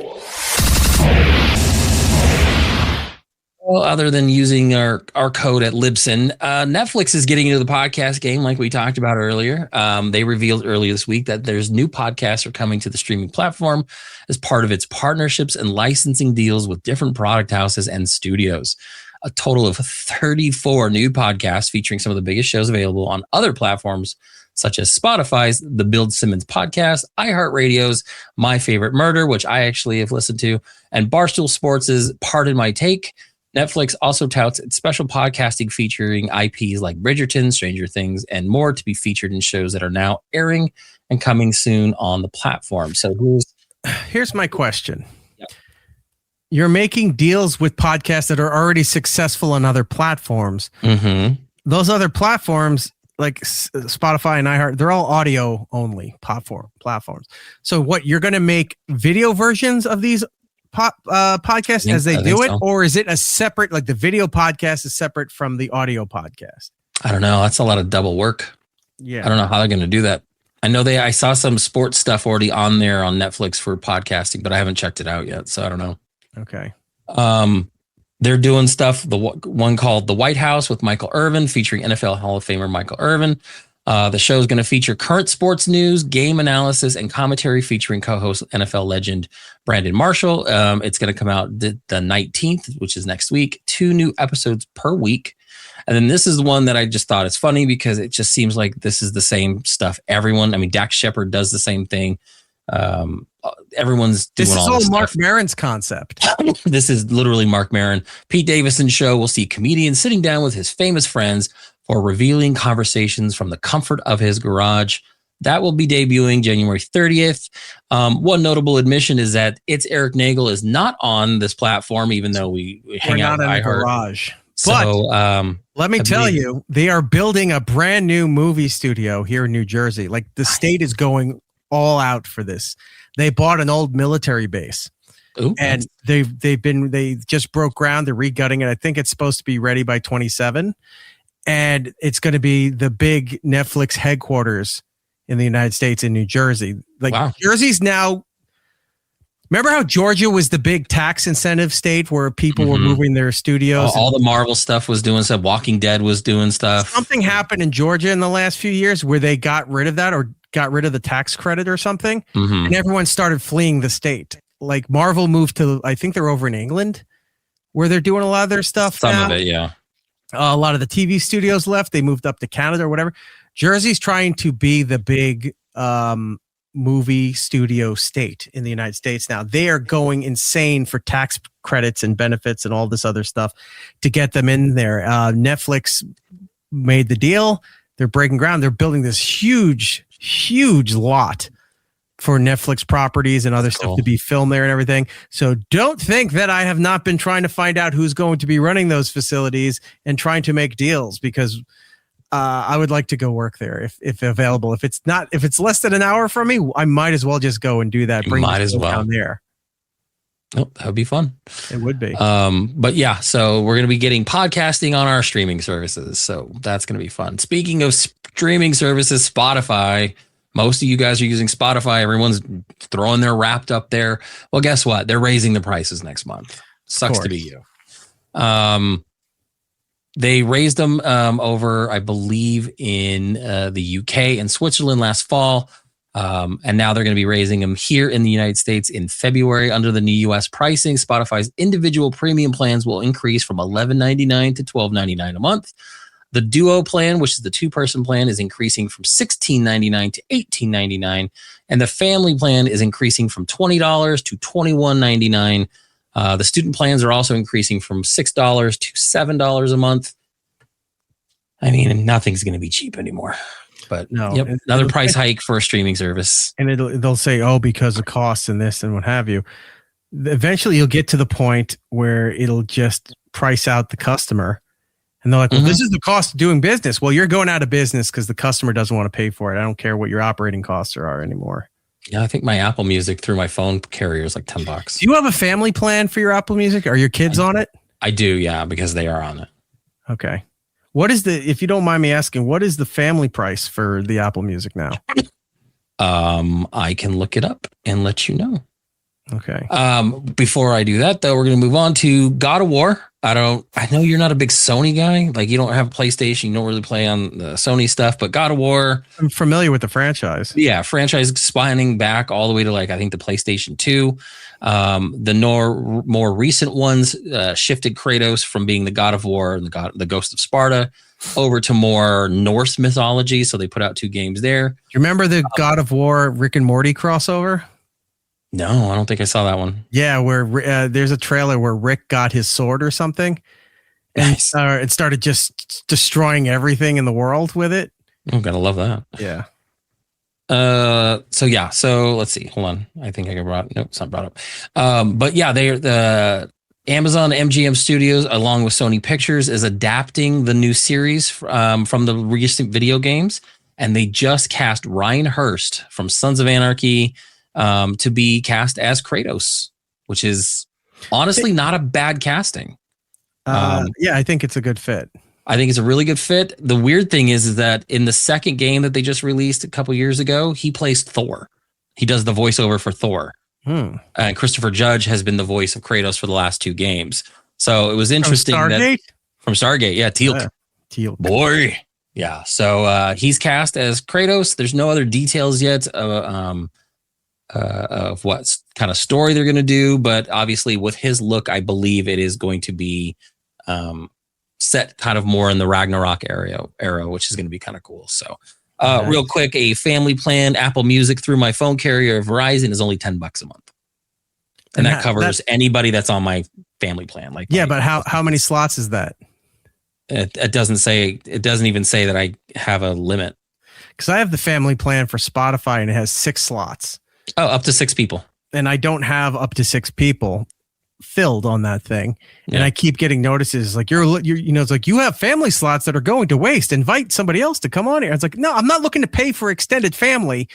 Well, other than using our code at Libsyn, Netflix is getting into the podcast game like we talked about earlier. They revealed earlier this week that there's new podcasts are coming to the streaming platform as part of its partnerships and licensing deals with different product houses and studios. A total of 34 new podcasts featuring some of the biggest shows available on other platforms, such as Spotify's The Bill Simmons Podcast, iHeartRadio's My Favorite Murder, which I actually have listened to, and Barstool Sports' Pardon My Take. Netflix also touts its special podcasting featuring IPs like Bridgerton, Stranger Things, and more to be featured in shows that are now airing and coming soon on the platform. So here's my question. You're making deals with podcasts that are already successful on other platforms. Mm-hmm. Those other platforms, like Spotify and iHeart, they're all audio only platforms. So what, you're going to make video versions of these podcasts as they do it? So. Or is it a separate, like the video podcast is separate from the audio podcast? I don't know. That's a lot of double work. Yeah. I don't know how they're going to do that. I know I saw some sports stuff already on there on Netflix for podcasting, but I haven't checked it out yet. So I don't know. Okay. They're doing stuff. The one called The White House with Michael Irvin, featuring NFL Hall of Famer Michael Irvin. The show is going to feature current sports news, game analysis, and commentary featuring co-host NFL legend Brandon Marshall. It's going to come out the 19th, which is next week. 2 new episodes per week. And then this is the one that I just thought is funny because it just seems like this is the same stuff. Dax Shepard does the same thing. Everyone's doing all this. This is all Mark Maron's concept. This is literally Mark Maron. Pete Davidson's show will see comedians sitting down with his famous friends for revealing conversations from the comfort of his garage. That will be debuting January 30th. One notable admission is that It's Eric Nagel is not on this platform, even though we hang out in the iHeart. garage. So, let me tell you, they are building a brand new movie studio here in New Jersey. Like the state is going all out for this. They bought an old military base. Ooh, and they just broke ground. They're regutting it. I think it's supposed to be ready by 27, and it's going to be the big Netflix headquarters in the United States in New Jersey. Like Jersey's now. Remember how Georgia was the big tax incentive state where people were moving their studios? All the Marvel stuff was doing stuff. Walking Dead was doing stuff. Something happened in Georgia in the last few years where they got rid of that or got rid of the tax credit or something. And everyone started fleeing the state. Like Marvel moved to, I think they're over in England where they're doing a lot of their stuff. Some of it, yeah. A lot of the TV studios left. They moved up to Canada or whatever. Jersey's trying to be the big movie studio state in the United States now. They are going insane for tax credits and benefits and all this other stuff to get them in there. Netflix made the deal. They're breaking ground. They're building this huge lot for Netflix properties and other stuff to be filmed there and everything. So don't think that I have not been trying to find out who's going to be running those facilities and trying to make deals, because I would like to go work there if available. If it's less than an hour from me, I might as well just go and do that. Might as well down there. Oh, that would be fun. It would be. But yeah, so we're going to be getting podcasting on our streaming services. So that's going to be fun. Speaking of streaming services, Spotify, most of you guys are using Spotify. Everyone's throwing their Wrapped up there. Well, guess what? They're raising the prices next month. Sucks to be you. They raised them over, I believe, in the UK and Switzerland last fall. And now they're going to be raising them here in the United States in February under the new US pricing. Spotify's individual premium plans will increase from $11.99 to $12.99 a month. The Duo plan, which is the two-person plan, is increasing from $16.99 to $18.99. And the family plan is increasing from $20 to $21.99. The student plans are also increasing from $6 to $7 a month. I mean, nothing's going to be cheap anymore. But no, another price hike for a streaming service. And they'll say, oh, because of costs and this and what have you. Eventually, you'll get to the point where it'll just price out the customer. And they're like, well, this is the cost of doing business. Well, you're going out of business because the customer doesn't want to pay for it. I don't care what your operating costs are anymore. Yeah, I think my Apple Music through my phone carrier is like $10. Do you have a family plan for your Apple Music? Are your kids on it? I do, yeah, because they are on it. Okay. What is if you don't mind me asking, what is the family price for the Apple Music now? I can look it up and let you know. Okay. Before I do that, though, we're going to move on to God of War. I know you're not a big Sony guy. Like, you don't have a PlayStation. You don't really play on the Sony stuff, but God of War. I'm familiar with the franchise. Yeah. Franchise spanning back all the way to, like, I think the PlayStation 2. The more recent ones shifted Kratos from being the God of War and the Ghost of Sparta over to more Norse mythology. So they put out 2 games there. Do you remember the God of War Rick and Morty crossover? No, I don't think I saw that one. Yeah, where there's a trailer where Rick got his sword or something, and it started just destroying everything in the world with it. I'm gonna love that. Yeah. So let's see. Hold on. I think I got brought. Nope, it's not brought up. But yeah, they're the Amazon MGM Studios, along with Sony Pictures, is adapting the new series from the recent video games, and they just cast Ryan Hurst from Sons of Anarchy to be cast as Kratos, which is honestly not a bad casting. Yeah, I think it's a good fit. I think it's a really good fit. The weird thing is that in the second game that they just released a couple years ago, he plays Thor. He does the voiceover for Thor. And Christopher Judge has been the voice of Kratos for the last 2 games. So it was interesting from Stargate. Yeah, Teal'c. Teal'c. Boy. Yeah. So he's cast as Kratos. There's no other details yet of what kind of story they're going to do, but obviously with his look, I believe it is going to be set kind of more in the Ragnarok era, which is going to be kind of cool. So real quick, a family plan, Apple Music through my phone carrier, Verizon, is only $10 a month. And that covers anybody that's on my family plan. Like, yeah, but how many slots is that? It doesn't say, it doesn't even say that I have a limit. because I have the family plan for Spotify and it has 6 slots. Oh, up to 6 people. And I don't have up to 6 people filled on that thing. Yeah. And I keep getting notices like you're it's like you have family slots that are going to waste. Invite somebody else to come on here. It's like, no, I'm not looking to pay for extended family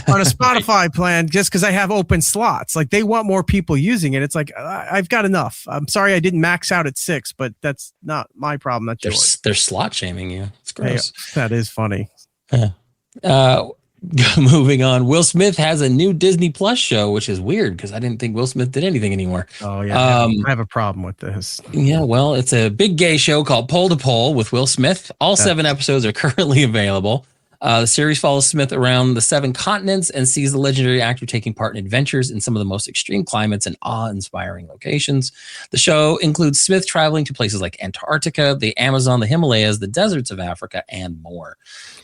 on a Spotify plan just because I have open slots. Like they want more people using it. It's like I've got enough. I'm sorry I didn't max out at 6, but that's not my problem. That's yours. They're slot shaming you. It's gross. Hey, that is funny. Moving on, Will Smith has a new Disney Plus show, which is weird because I didn't think Will Smith did anything anymore. Oh yeah, I have a problem with this. Yeah, well, it's a big gay show called Pole to Pole with Will Smith. All 7 episodes are currently available. The series follows Smith around the 7 continents and sees the legendary actor taking part in adventures in some of the most extreme climates and awe-inspiring locations. The show includes Smith traveling to places like Antarctica, the Amazon, the Himalayas, the deserts of Africa, and more.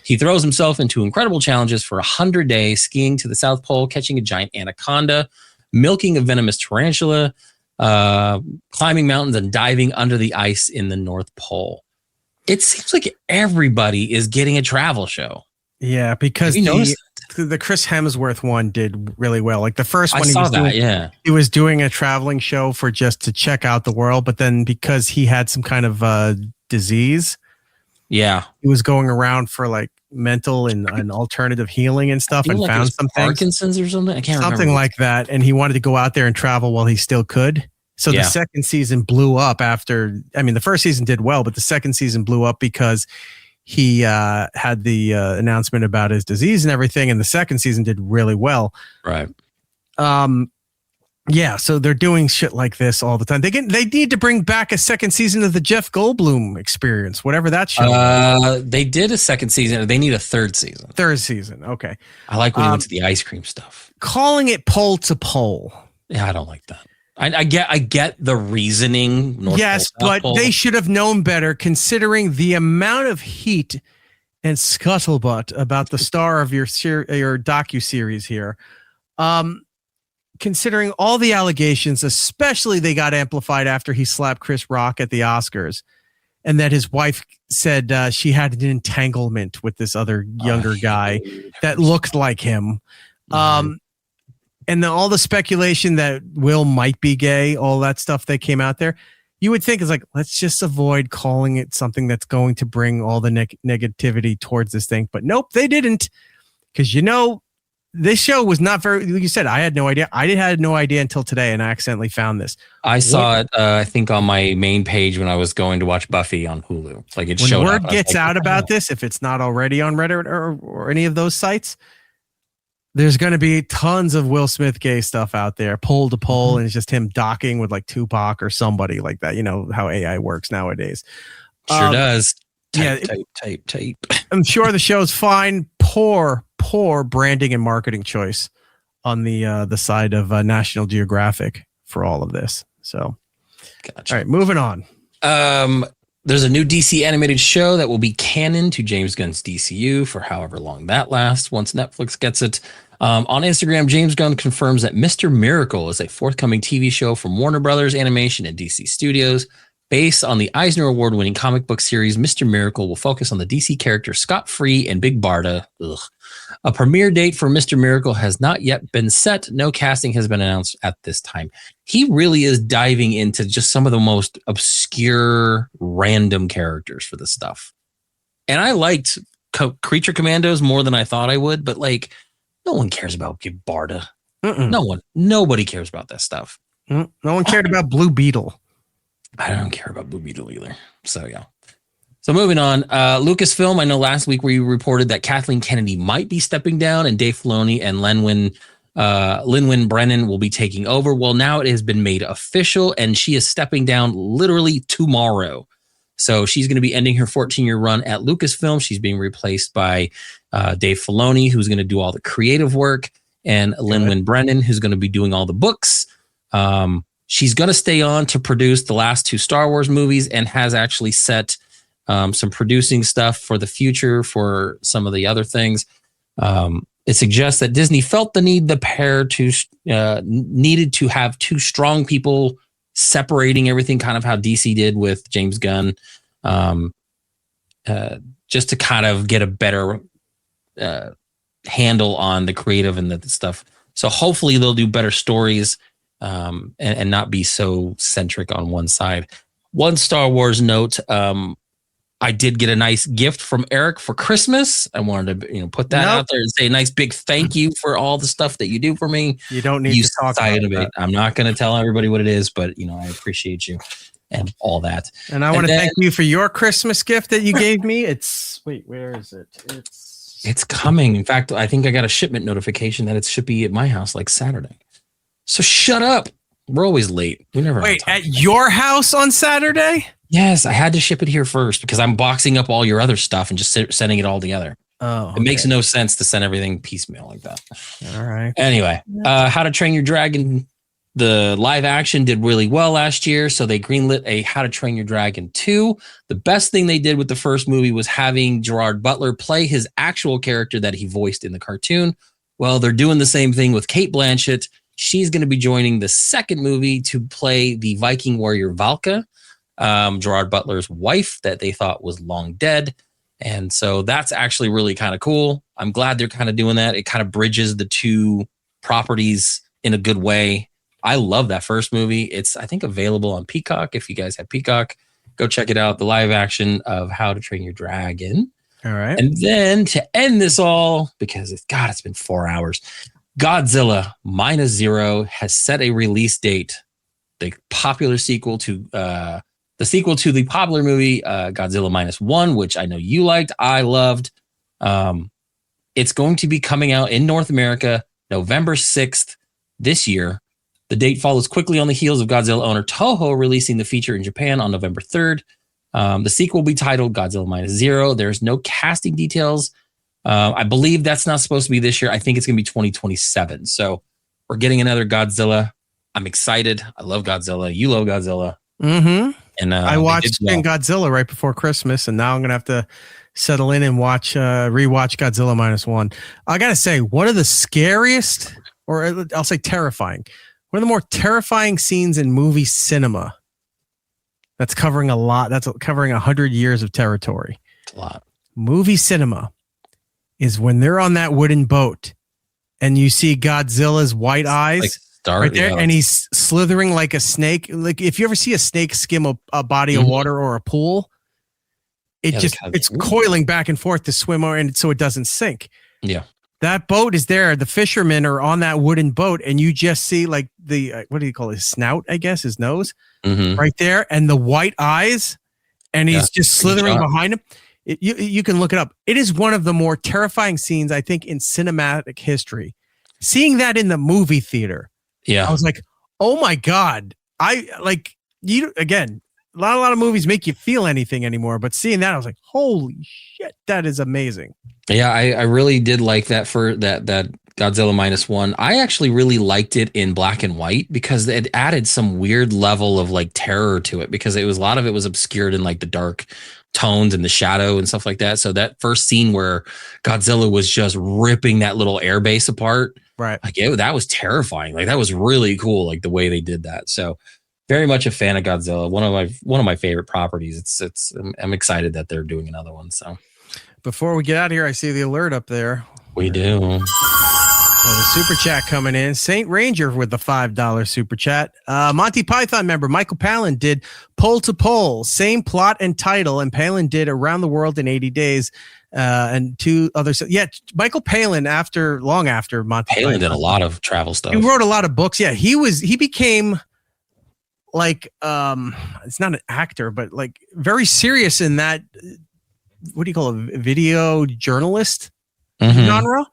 He throws himself into incredible challenges for 100 days, skiing to the South Pole, catching a giant anaconda, milking a venomous tarantula, climbing mountains, and diving under the ice in the North Pole. It seems like everybody is getting a travel show. Yeah, because the Chris Hemsworth one did really well. Like the first one, he was doing a traveling show for just to check out the world, but then because he had some kind of disease, he was going around for like mental and alternative healing and stuff, and found some Parkinson's or something. I can't remember. Something like that, and he wanted to go out there and travel while he still could. So the second season blew up after. I mean, the first season did well, but the second season blew up because he had the announcement about his disease and everything, and the second season did really well. Right. Yeah. So they're doing shit like this all the time. They need to bring back a second season of the Jeff Goldblum Experience, whatever that show. They did a second season. They need a third season. Third season. Okay. I like when he went to the ice cream stuff. Calling it pole to pole. Yeah, I don't like that. I get the reasoning. Yes, but they should have known better considering the amount of heat and scuttlebutt about the star of your docuseries here. Considering all the allegations, especially they got amplified after he slapped Chris Rock at the Oscars, and that his wife said she had an entanglement with this other younger guy that looked like him. And then all the speculation that Will might be gay, all that stuff that came out there, you would think is like, let's just avoid calling it something that's going to bring all the negativity towards this thing. But nope, they didn't. Because, this show was not very, like you said, I had no idea. I had no idea until today, and I accidentally found this. I saw it, I think, on my main page when I was going to watch Buffy on Hulu. Like it showed up. When word gets out about this, if it's not already on Reddit or any of those sites, there's going to be tons of Will Smith gay stuff out there, pole to pole, and it's just him docking with like Tupac or somebody like that. You know how AI works nowadays. Sure does. Tape. I'm sure the show's fine. Poor branding and marketing choice on the side of National Geographic for all of this. So, gotcha. All right, moving on. There's a new DC animated show that will be canon to James Gunn's DCU for however long that lasts once Netflix gets it. On Instagram, James Gunn confirms that Mr. Miracle is a forthcoming TV show from Warner Brothers Animation and DC Studios. Based on the Eisner Award-winning comic book series, Mr. Miracle will focus on the DC characters Scott Free and Big Barda. A premiere date for Mr. Miracle has not yet been set. No casting has been announced at this time. He really is diving into just some of the most obscure, random characters for this stuff. And I liked Creature Commandos more than I thought I would, but like, no one cares about Big Barda. Nobody cares about that stuff. No one cared about Blue Beetle. I don't care about Blue Beetle either. So, yeah. So moving on, Lucasfilm, I know last week we reported that Kathleen Kennedy might be stepping down and Dave Filoni and Lin-Wen Brennan will be taking over. Well, now it has been made official and she is stepping down literally tomorrow. So she's going to be ending her 14-year run at Lucasfilm. She's being replaced by Dave Filoni, who's going to do all the creative work, and Lin-Wen Brennan, who's going to be doing all the books. She's going to stay on to produce the last 2 Star Wars movies and has actually set some producing stuff for the future for some of the other things. It suggests that Disney felt the need the pair to needed to have 2 strong people separating everything, kind of how DC did with James Gunn, just to kind of get a better handle on the creative and the stuff. So hopefully they'll do better stories and not be so centric on one side. One Star Wars note, I did get a nice gift from Eric for Christmas. I wanted to put that out there and say a nice big thank you for all the stuff that you do for me. You don't need to talk about it. I'm not going to tell everybody what it is, but I appreciate you and all that. And I want to thank you for your Christmas gift that you gave me. Where is it? It's coming. In fact, I think I got a shipment notification that it should be at my house like Saturday. So shut up. We're always late. We never at your house on Saturday? Yes, I had to ship it here first because I'm boxing up all your other stuff and just sending it all together. Oh, It makes no sense to send everything piecemeal like that. All right. Anyway, How to Train Your Dragon, the live action did really well last year. So they greenlit a How to Train Your Dragon 2. The best thing they did with the first movie was having Gerard Butler play his actual character that he voiced in the cartoon. Well, they're doing the same thing with Cate Blanchett. She's going to be joining the second movie to play the Viking warrior Valka, Gerard Butler's wife that they thought was long dead. And so that's actually really kind of cool. I'm glad they're kind of doing that. It kind of bridges the two properties in a good way. I love that first movie. It's, I think, available on Peacock. If you guys have Peacock, go check it out. The live action of How to Train Your Dragon. All right. And then to end this all, because it's been 4 hours, Godzilla Minus Zero has set a release date. The popular sequel to the popular movie Godzilla Minus One, which I know you liked, I loved. It's going to be coming out in North America November 6th this year. The date follows quickly on the heels of Godzilla owner Toho releasing the feature in Japan on November 3rd. The sequel will be titled Godzilla Minus Zero. There's no casting details. I believe that's not supposed to be this year. I think it's going to be 2027. So we're getting another Godzilla. I'm excited. I love Godzilla. You love Godzilla. Mm-hmm. And I watched Godzilla right before Christmas, and now I'm going to have to settle in and rewatch Godzilla Minus One. I got to say, one of the scariest, or I'll say terrifying, one of the more terrifying scenes in movie cinema that's covering 100 years of territory. A lot. Movie cinema is when they're on that wooden boat and you see Godzilla's white eyes right there, and he's slithering like a snake. Like if you ever see a snake skim a body of water or a pool, it's coiling back and forth to swim over, and so it doesn't sink. Yeah. That boat is there. The fishermen are on that wooden boat, and you just see like the what do you call it? His snout, I guess, his nose, right there, and the white eyes, and he's just slithering behind him. You can look it up. It is one of the more terrifying scenes, I think, in cinematic history. Seeing that in the movie theater, I was like, oh my God. Again, a lot of movies make you feel anything anymore, but seeing that, I was like, holy shit, that is amazing. Yeah, I really did like that for that Godzilla Minus One. I actually really liked it in black and white because it added some weird level of like terror to it, because a lot of it was obscured in like the dark tones and the shadow and stuff like that. So that first scene where Godzilla was just ripping that little air base apart, right? Like that was terrifying. Like that was really cool, like the way they did that. So very much a fan of Godzilla. One of my favorite properties. I'm excited that they're doing another one. So before we get out of here, I see the alert up there. We do. The super chat coming in. Saint Ranger with the $5 super chat. Monty Python member Michael Palin did Pole to Pole, same plot and title, and Palin did Around the World in 80 Days. And two others. Yeah, Michael Palin, long after Monty Python did a lot of travel stuff. He wrote a lot of books. Yeah, he became like it's not an actor, but like very serious in that. What do you call it? Video journalist genre.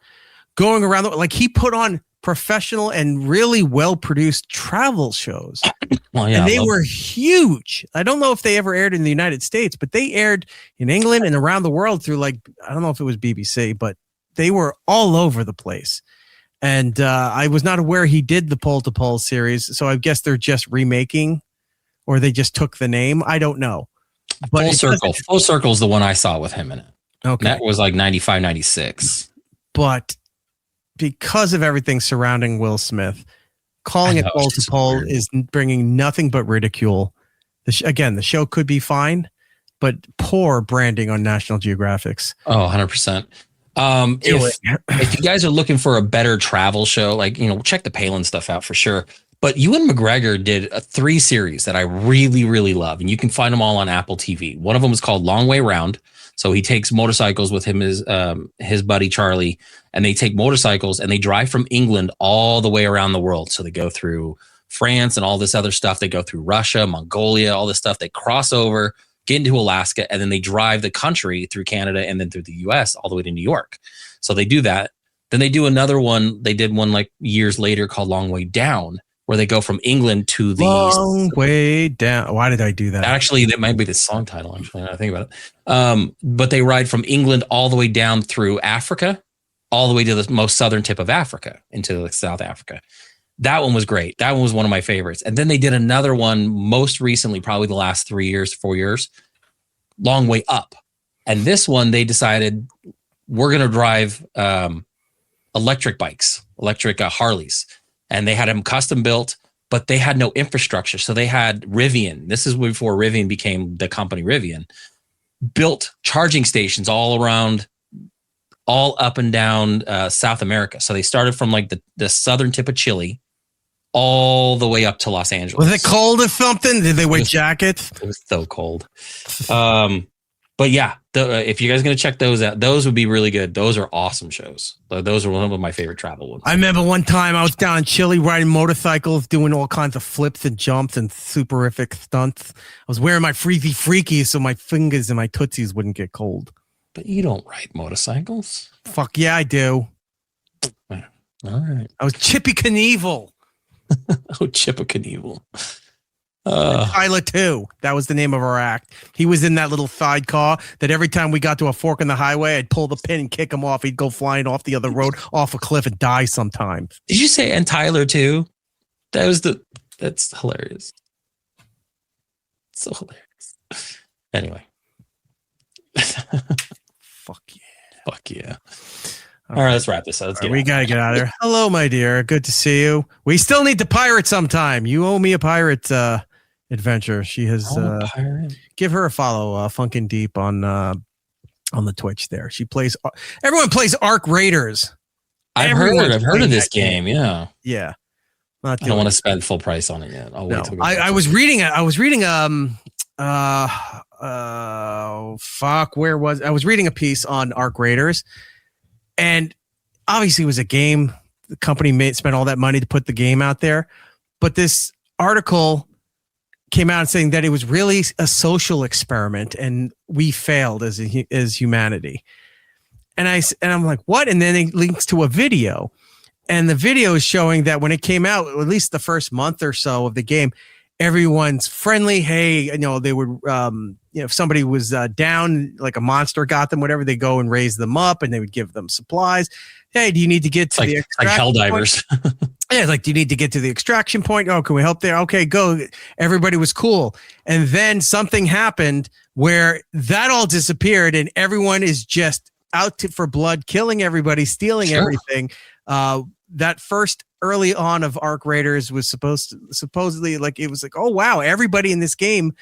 Going around, like he put on professional and really well-produced travel shows. Well, yeah, and they were huge. I don't know if they ever aired in the United States, but they aired in England and around the world through I don't know if it was BBC, but they were all over the place. And I was not aware he did the Pole to Pole series, so I guess they're just remaking, or they just took the name. I don't know. But Full Circle is the one I saw with him in it. Okay. That was like 95, 96. But because of everything surrounding Will Smith, calling it Pole to Pole is bringing nothing but ridicule. The show could be fine, but poor branding on National Geographic's. Oh, 100%. If you guys are looking for a better travel show, like, check the Palin stuff out for sure. But Ewan McGregor did 3 series that I really, really love, and you can find them all on Apple TV. One of them is called Long Way Round. So he takes motorcycles with him, his buddy Charlie, and they take motorcycles and they drive from England all the way around the world. So they go through France and all this other stuff. They go through Russia, Mongolia, all this stuff. They cross over, get into Alaska, and then they drive the country through Canada and then through the US all the way to New York. So they do that. Then they do another one. They did one like years later called Long Way Down, where they go from England to the Long Way Down. Why did I do that? Actually, that might be the song title. Actually, now I think about it. But they ride from England all the way down through Africa, all the way to the most southern tip of Africa into South Africa. That one was great. That one was one of my favorites. And then they did another one most recently, probably the last 4 years, Long Way Up. And this one, they decided we're going to drive electric bikes, electric Harleys. And they had them custom built, but they had no infrastructure. So they had Rivian. This is before Rivian became the company Rivian. Built charging stations all around, all up and down South America. So they started from like the southern tip of Chile all the way up to Los Angeles. Was it cold or something? Did they wear jackets? It was so cold. But yeah, if you guys are going to check those out, those would be really good. Those are awesome shows. Those are one of my favorite travel ones. I remember one time I was down in Chile riding motorcycles, doing all kinds of flips and jumps and superific stunts. I was wearing my freezy freakies so my fingers and my tootsies wouldn't get cold. But you don't ride motorcycles. Fuck yeah, I do. All right. I was Chippy Knievel. Oh, Chippa Knievel. Tyler too. That was the name of our act. He was in that little sidecar that every time we got to a fork in the highway, I'd pull the pin and kick him off. He'd go flying off the other road, off a cliff, and die sometimes. Did you say and Tyler too? That's hilarious. So hilarious. Anyway. Fuck yeah. Fuck yeah. All right, let's wrap this up. We got to get out of there. Hello, my dear. Good to see you. We still need to pirate sometime. You owe me a pirate adventure. She has give her a follow, Funkin' Deep on the Twitch there. She plays everyone plays Arc Raiders. I've heard of this game. Yeah. Yeah. I don't want to spend full price on it yet. I'll wait till I was reading it. I was reading I was reading a piece on Arc Raiders, and obviously it was a game. The company spent all that money to put the game out there, but this article came out saying that it was really a social experiment and we failed as humanity. And I'm like, what? And then it links to a video, and the video is showing that when it came out, at least the first month or so of the game, everyone's friendly. Hey, they would, if somebody was down, like a monster got them, whatever, they go and raise them up and they would give them supplies. Hey, do you need to get to the extraction like hell divers? Yeah, like, do you need to get to the extraction point? Oh, can we help there? Okay, go. Everybody was cool. And then something happened where that all disappeared and everyone is just out for blood, killing everybody, stealing everything. That first early on of Arc Raiders was supposedly like, it was like, oh wow, everybody in this game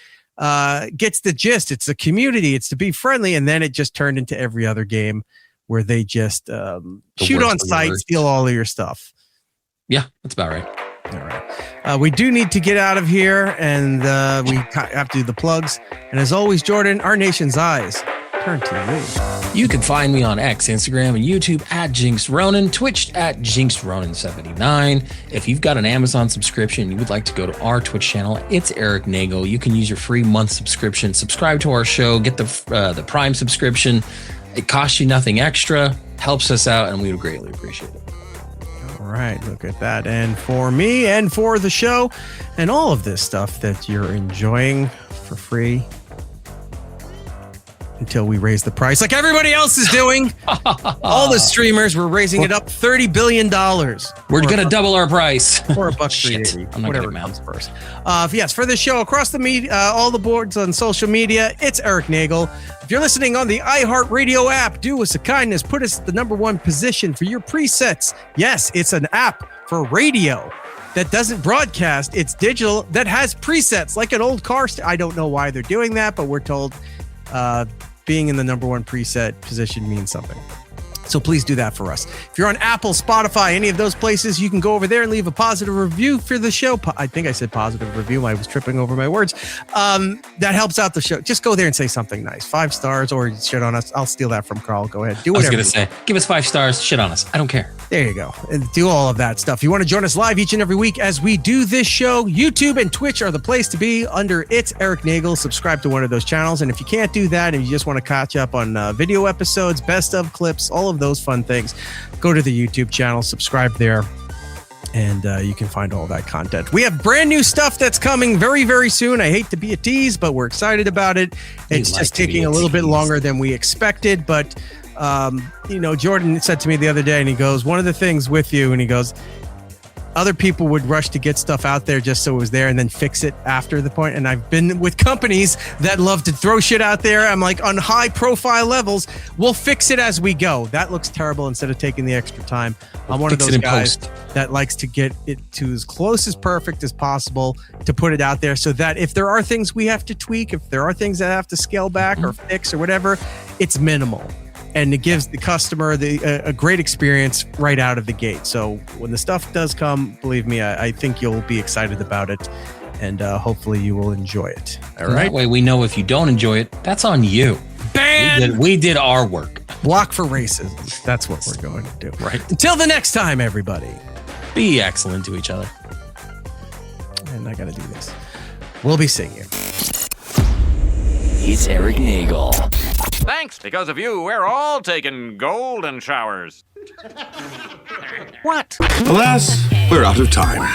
gets the gist. It's a community. It's to be friendly. And then it just turned into every other game where they just shoot on sight, steal all of your stuff. Yeah, that's about right. All right. We do need to get out of here, and we have to do the plugs. And as always, Jordan, our nation's eyes turn to you. You can find me on X, Instagram, and YouTube at Jinx Ronan, Twitch at Jinx Ronan 79. If you've got an Amazon subscription and you would like to go to our Twitch channel, it's Eric Nagel. You can use your free month subscription, subscribe to our show, get the Prime subscription. It costs you nothing extra, helps us out, and we would greatly appreciate it. All right, look at that. And for me and for the show and all of this stuff that you're enjoying for free until we raise the price like everybody else is doing. All the streamers, we're raising it up $30 billion. We're going to double our price. Or $1.80. I'm not whatever comes first. Yes, for the show across the media, all the boards on social media, it's Eric Nagel. If you're listening on the iHeartRadio app, do us a kindness. Put us the #1 position for your presets. Yes, it's an app for radio that doesn't broadcast. It's digital that has presets like an old car. I don't know why they're doing that, but we're told being in the #1 preset position means something. So please do that for us. If you're on Apple, Spotify, any of those places, you can go over there and leave a positive review for the show. I think I said positive review. I was tripping over my words. That helps out the show. Just go there and say something nice. 5 stars or shit on us. I'll steal that from Carl. Go ahead. Do whatever. I was going to say, give us 5 stars, shit on us. I don't care. There you go. And do all of that stuff. You want to join us live each and every week as we do this show. YouTube and Twitch are the place to be under It's Eric Nagel. Subscribe to one of those channels. And if you can't do that and you just want to catch up on video episodes, best of clips, all of those fun things, go to the YouTube channel, subscribe there, and you can find all that content. We have brand new stuff that's coming very, very soon. I hate to be a tease, but we're excited about it. It's just taking a little bit longer than we expected, but Jordan said to me the other day, and he goes, one of the things with you, and he goes, other people would rush to get stuff out there just so it was there and then fix it after the point. And I've been with companies that love to throw shit out there. I'm like, on high profile levels, we'll fix it as we go. That looks terrible instead of taking the extra time. I'm one of those guys that likes to get it to as close as perfect as possible to put it out there so that if there are things we have to tweak, if there are things that have to scale back or fix or whatever, it's minimal. And it gives the customer a great experience right out of the gate. So when the stuff does come, believe me, I think you'll be excited about it, and hopefully you will enjoy it. All right. That way we know if you don't enjoy it, that's on you. Ban! We did our work. Block for racism. That's what we're going to do. Right. Until the next time, everybody. Be excellent to each other. And I got to do this. We'll be seeing you. It's Eric Nagel. Thanks. Because of you, we're all taking golden showers. What? Alas, we're out of time.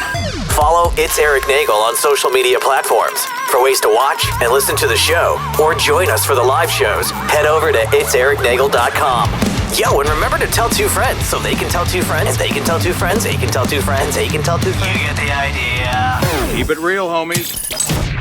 Follow It's Eric Nagel on social media platforms. For ways to watch and listen to the show, or join us for the live shows, head over to itsericnagel.com. Yo, and remember to tell 2 friends, so they can tell 2 friends, and they can tell 2 friends, they can tell 2 friends, they can tell 2 friends. You get the idea. Keep it real, homies.